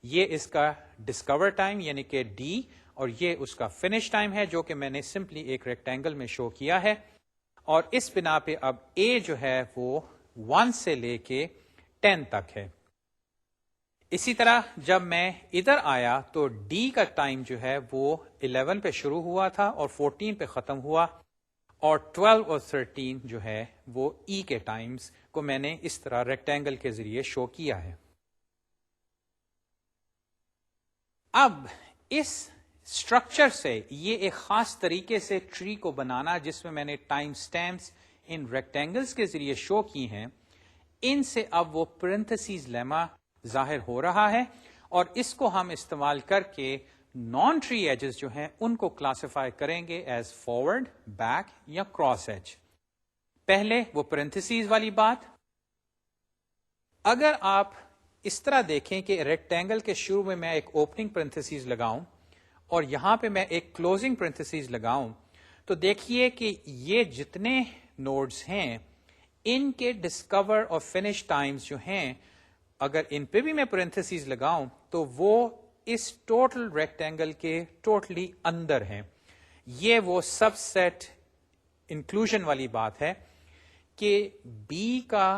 یہ اس کا ڈسکور ٹائم یعنی کہ ڈی، اور یہ اس کا فنش ٹائم ہے جو کہ میں نے سمپلی ایک ریکٹینگل میں شو کیا ہے. اور اس بنا پہ اب اے جو ہے وہ 1 سے لے کے 10 تک ہے. اسی طرح جب میں ادھر آیا تو ڈی کا ٹائم جو ہے وہ 11 پہ شروع ہوا تھا اور 14 پہ ختم ہوا، اور 12 اور 13 جو ہے وہ ای کے ٹائمز کو میں نے اس طرح ریکٹینگل کے ذریعے شو کیا ہے. اب اس اسٹرکچر سے یہ ایک خاص طریقے سے ٹری کو بنانا جس میں نے ٹائم سٹیمپس ان ریکٹینگلز کے ذریعے شو کی ہیں، ان سے اب وہ پرنتھسیز لیما ظاہر ہو رہا ہے، اور اس کو ہم استعمال کر کے نان ٹری ایجز جو ہیں ان کو کلاسیفائی کریں گے ایز فارورڈ، بیک یا کراس ایج. پہلے وہ پرنتھسیز والی بات، اگر آپ اس طرح دیکھیں کہ ریکٹینگل کے شروع میں میں ایک اوپننگ پرنتھسیز لگاؤں اور یہاں پہ میں ایک کلوزنگ پرنتھسیز لگاؤں، تو دیکھیے کہ یہ جتنے نوڈز ہیں ان کے ڈسکور اور فنش ٹائمز جو ہیں، اگر ان پہ بھی میں پرنتھسیز لگاؤں تو وہ اس ٹوٹل ریکٹینگل کے ٹوٹلی اندر ہیں. یہ وہ سب سیٹ انکلوژن والی بات ہے کہ بی کا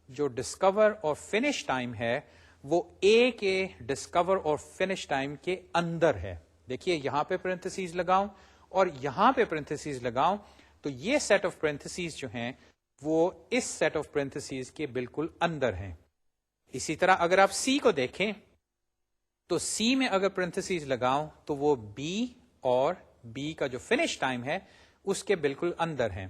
جو ڈسکور اور فنش ٹائم ہے وہ اے کے ڈسکور اور فنش ٹائم کے اندر ہے. دیکھیے یہاں پہ پرنتھسیز لگاؤں اور یہاں پہ پرنتھسیز لگاؤں تو یہ سیٹ آف پرنتھسیز جو ہیں وہ اس سیٹ آف پرنتھسیز کے بالکل اندر ہیں. اسی طرح اگر آپ سی کو دیکھیں تو سی میں اگر پرنتھسیز لگاؤں تو وہ بی اور بی کا جو فنش ٹائم ہے اس کے بالکل اندر ہیں.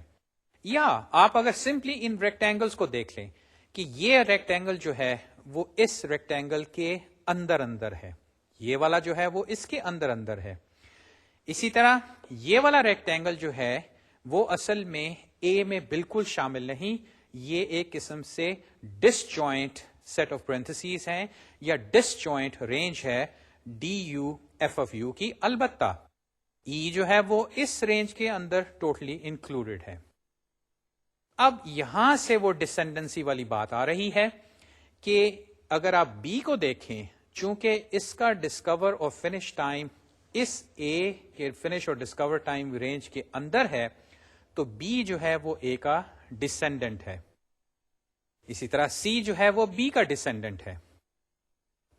یا آپ اگر سمپلی ان ریکٹینگلز کو دیکھ لیں کہ یہ ریکٹینگل جو ہے وہ اس ریکٹینگل کے اندر اندر ہے، یہ والا جو ہے وہ اس کے اندر اندر ہے. اسی طرح یہ والا ریکٹینگل جو ہے وہ اصل میں اے میں بالکل شامل نہیں، یہ ایک قسم سے disjoint set of parentheses ہیں یا ڈس جوائنٹ رینج ہے D you F of U کی. البتہ ای جو ہے وہ اس رینج کے اندر ٹوٹلی انکلوڈیڈ ہے. اب یہاں سے وہ ڈسینڈنسی والی بات آ رہی ہے کہ اگر آپ بی کو دیکھیں، چونکہ اس کا ڈسکور اور فنش ٹائم اس اے کے فنش اور ڈسکور ٹائم رینج کے اندر ہے تو بی جو ہے وہ اے کا ڈسینڈنٹ ہے. اسی طرح سی جو ہے وہ بی کا ڈسینڈنٹ ہے،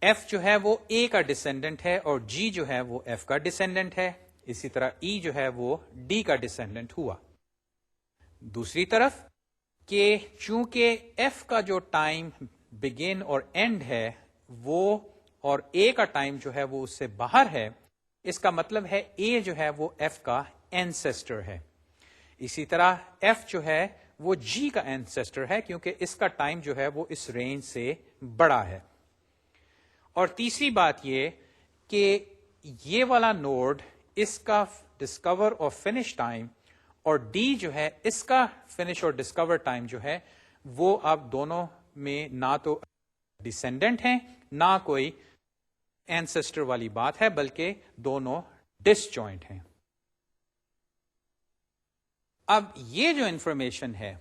ایف جو ہے وہ اے کا ڈسینڈنٹ ہے، اور جی جو ہے وہ ایف کا ڈسینڈنٹ ہے. اسی طرح ای جو ہے وہ ڈی کا ڈسینڈنٹ ہوا. دوسری طرف کہ چونکہ ایف کا جو ٹائم بگن اور اینڈ ہے وہ اور اے کا ٹائم جو ہے وہ اس سے باہر ہے، اس کا مطلب ہے اے جو ہے وہ ایف کا اینسیسٹر ہے. اسی طرح ایف جو ہے وہ جی کا اینسیسٹر ہے کیونکہ اس کا ٹائم جو ہے وہ اس رینج سے بڑا ہے. اور تیسری بات یہ کہ یہ والا نوڈ اس کا ڈسکور اور فنش ٹائم اور ڈی جو ہے اس کا فنش اور ڈسکور ٹائم جو ہے وہ اب دونوں میں نہ تو ڈسینڈنٹ ہیں نہ کوئی اینسیسٹر والی بات ہے، بلکہ دونوں ڈس جوائنٹ ہیں. اب یہ جو انفارمیشن ہے،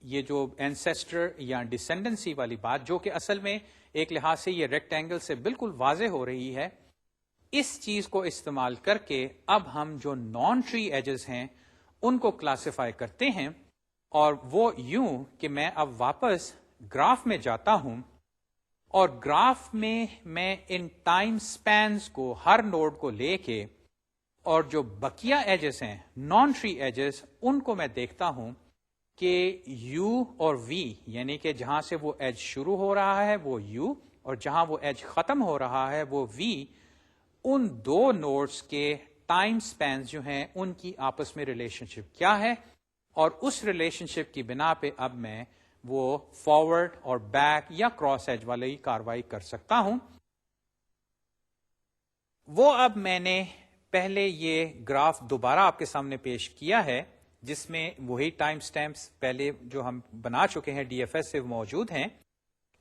یہ جو اینسیسٹر یا ڈسینڈنسی والی بات جو کہ اصل میں ایک لحاظ سے یہ ریکٹینگل سے بالکل واضح ہو رہی ہے، اس چیز کو استعمال کر کے اب ہم جو نان ٹری ایجز ہیں ان کو کلاسیفائی کرتے ہیں، اور وہ یوں کہ میں اب واپس گراف میں جاتا ہوں اور گراف میں ان ٹائم سپینز کو ہر نوڈ کو لے کے اور جو بقیہ ایجز ہیں نان ٹری ایجز ان کو میں دیکھتا ہوں کہ یو اور وی یعنی کہ جہاں سے وہ ایج شروع ہو رہا ہے وہ یو اور جہاں وہ ایج ختم ہو رہا ہے وہ وی، ان دو نوڈز کے ٹائم سپینز جو ہیں ان کی آپس میں ریلیشن شپ کیا ہے، اور اس ریلیشن شپ کی بنا پہ اب میں وہ فارورڈ اور بیک یا کراس ایج والی کاروائی کر سکتا ہوں. وہ اب میں نے پہلے یہ گراف دوبارہ آپ کے سامنے پیش کیا ہے جس میں وہی ٹائم سٹیمپس پہلے جو ہم بنا چکے ہیں ڈی ایف ایس سے موجود ہیں.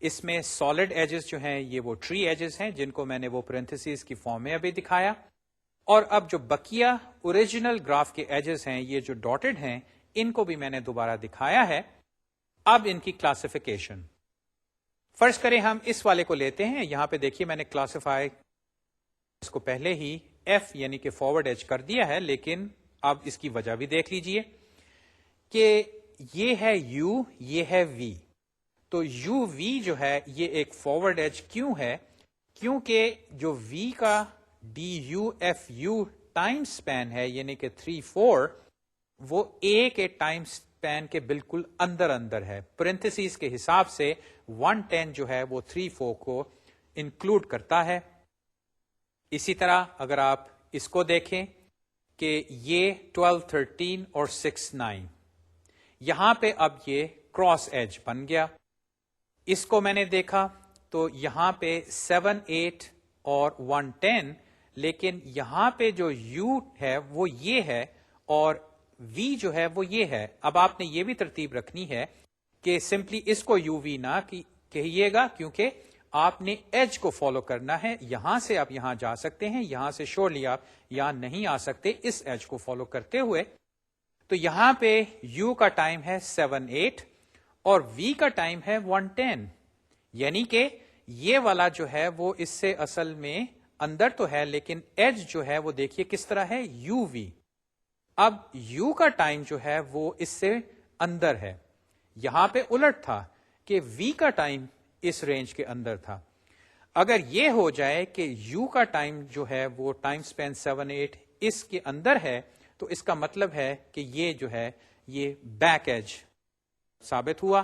اس میں سالڈ ایجز جو ہیں یہ وہ ٹری ایجز ہیں جن کو میں نے وہ پرنتھسیز کی فارم میں ابھی دکھایا, اور اب جو بقیہ اوریجنل گراف کے ایجز ہیں یہ جو ڈاٹڈ ہیں ان کو بھی میں نے دوبارہ دکھایا ہے. اب ان کی کلاسیفیکیشن فرض کریں ہم اس والے کو لیتے ہیں. یہاں پہ دیکھیے میں نے کلاسیفائی اس کو پہلے ہی ایف یعنی کہ فارورڈ ایج کر دیا ہے, لیکن اب اس کی وجہ بھی دیکھ لیجئے کہ یہ ہے یو, یہ ہے وی. تو یو وی جو ہے یہ ایک فارورڈ ایج کیوں ہے؟ کیونکہ جو وی کا D you F U time span ہے یعنی کہ 3-4 وہ اے کے ٹائم سپین کے بالکل اندر ہے. پرنتھسیز کے حساب سے 110 جو ہے وہ 3-4 کو انکلوڈ کرتا ہے. اسی طرح اگر آپ اس کو دیکھیں کہ یہ 12-13 اور 6-9 یہاں پہ اب یہ کراس ایج بن گیا. اس کو میں نے دیکھا تو یہاں پہ 7-8 اور 110, لیکن یہاں پہ جو یو ہے وہ یہ ہے اور وی جو ہے وہ یہ ہے. اب آپ نے یہ بھی ترتیب رکھنی ہے کہ سمپلی اس کو یو وی نہ کہیے گا کیونکہ آپ نے ایج کو فالو کرنا ہے. یہاں سے آپ یہاں جا سکتے ہیں, یہاں سے شورلی آپ یہاں نہیں آ سکتے اس ایج کو فالو کرتے ہوئے. تو یہاں پہ یو کا ٹائم ہے 7-8 اور وی کا ٹائم ہے 110, یعنی کہ یہ والا جو ہے وہ اس سے اصل میں اندر تو ہے لیکن ایج جو ہے وہ دیکھیے کس طرح ہے یو وی. اب یو کا ٹائم جو ہے وہ اس سے اندر ہے. یہاں پہ الٹ تھا کہ وی کا ٹائم اس رینج کے اندر تھا. اگر یہ ہو جائے کہ یو کا ٹائم جو ہے وہ ٹائم سپین 7-8 اس کے اندر ہے تو اس کا مطلب ہے کہ یہ جو ہے یہ بیک ایج ثابت ہوا.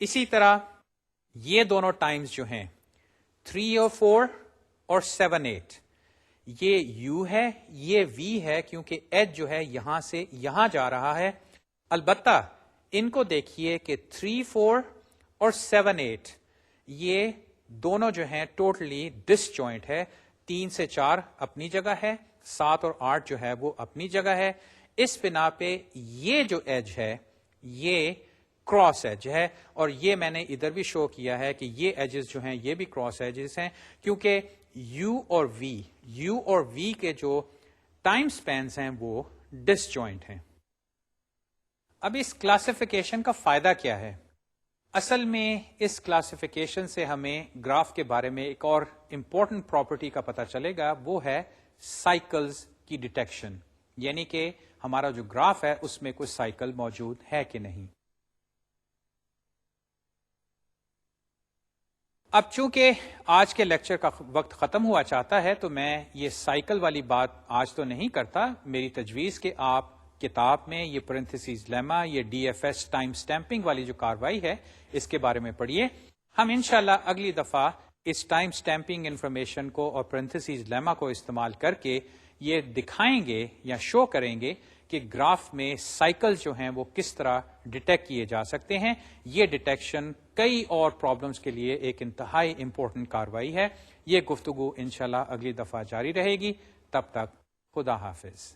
اسی طرح یہ دونوں ٹائمز جو ہیں 3-4 اور 7-8 یہ یو ہے یہ وی ہے کیونکہ ایج جو ہے یہاں سے یہاں جا رہا ہے. البتہ ان کو دیکھیے کہ 3-4 اور 7-8 یہ دونوں جو ہیں ٹوٹلی ڈس جوائنٹ ہے. 3 سے 4 اپنی جگہ ہے, 7 اور 8 جو ہے وہ اپنی جگہ ہے. اس بنا پہ یہ جو ایج ہے یہ کراس ایج ہے, اور یہ میں نے ادھر بھی شو کیا ہے کہ یہ ایجز جو ہیں یہ بھی کراس ایجز ہیں کیونکہ یو اور وی کے جو ٹائم سپینز ہیں وہ ڈس جوائنٹ ہیں. اب اس کلاسیفیکیشن کا فائدہ کیا ہے؟ اصل میں اس کلاسیفیکیشن سے ہمیں گراف کے بارے میں ایک اور امپورٹنٹ پراپرٹی کا پتہ چلے گا, وہ ہے سائیکلز کی ڈیٹیکشن, یعنی کہ ہمارا جو گراف ہے اس میں کوئی سائیکل موجود ہے کہ نہیں. اب چونکہ آج کے لیکچر کا وقت ختم ہوا چاہتا ہے تو میں یہ سائیکل والی بات آج تو نہیں کرتا. میری تجویز کہ آپ کتاب میں یہ پرنتھسیز لیما, یہ D F S time stamping والی جو کاروائی ہے اس کے بارے میں پڑھیے. ہم انشاءاللہ اگلی دفعہ اس ٹائم سٹیمپنگ انفارمیشن کو اور پرنتھسیز لیما کو استعمال کر کے یہ دکھائیں گے یا شو کریں گے کہ گراف میں سائیکل جو ہیں وہ کس طرح ڈیٹیکٹ کیے جا سکتے ہیں. یہ ڈیٹیکشن کئی اور پرابلمس کے لیے ایک انتہائی امپورٹنٹ کاروائی ہے. یہ گفتگو انشاءاللہ اگلی دفعہ جاری رہے گی. تب تک خدا حافظ.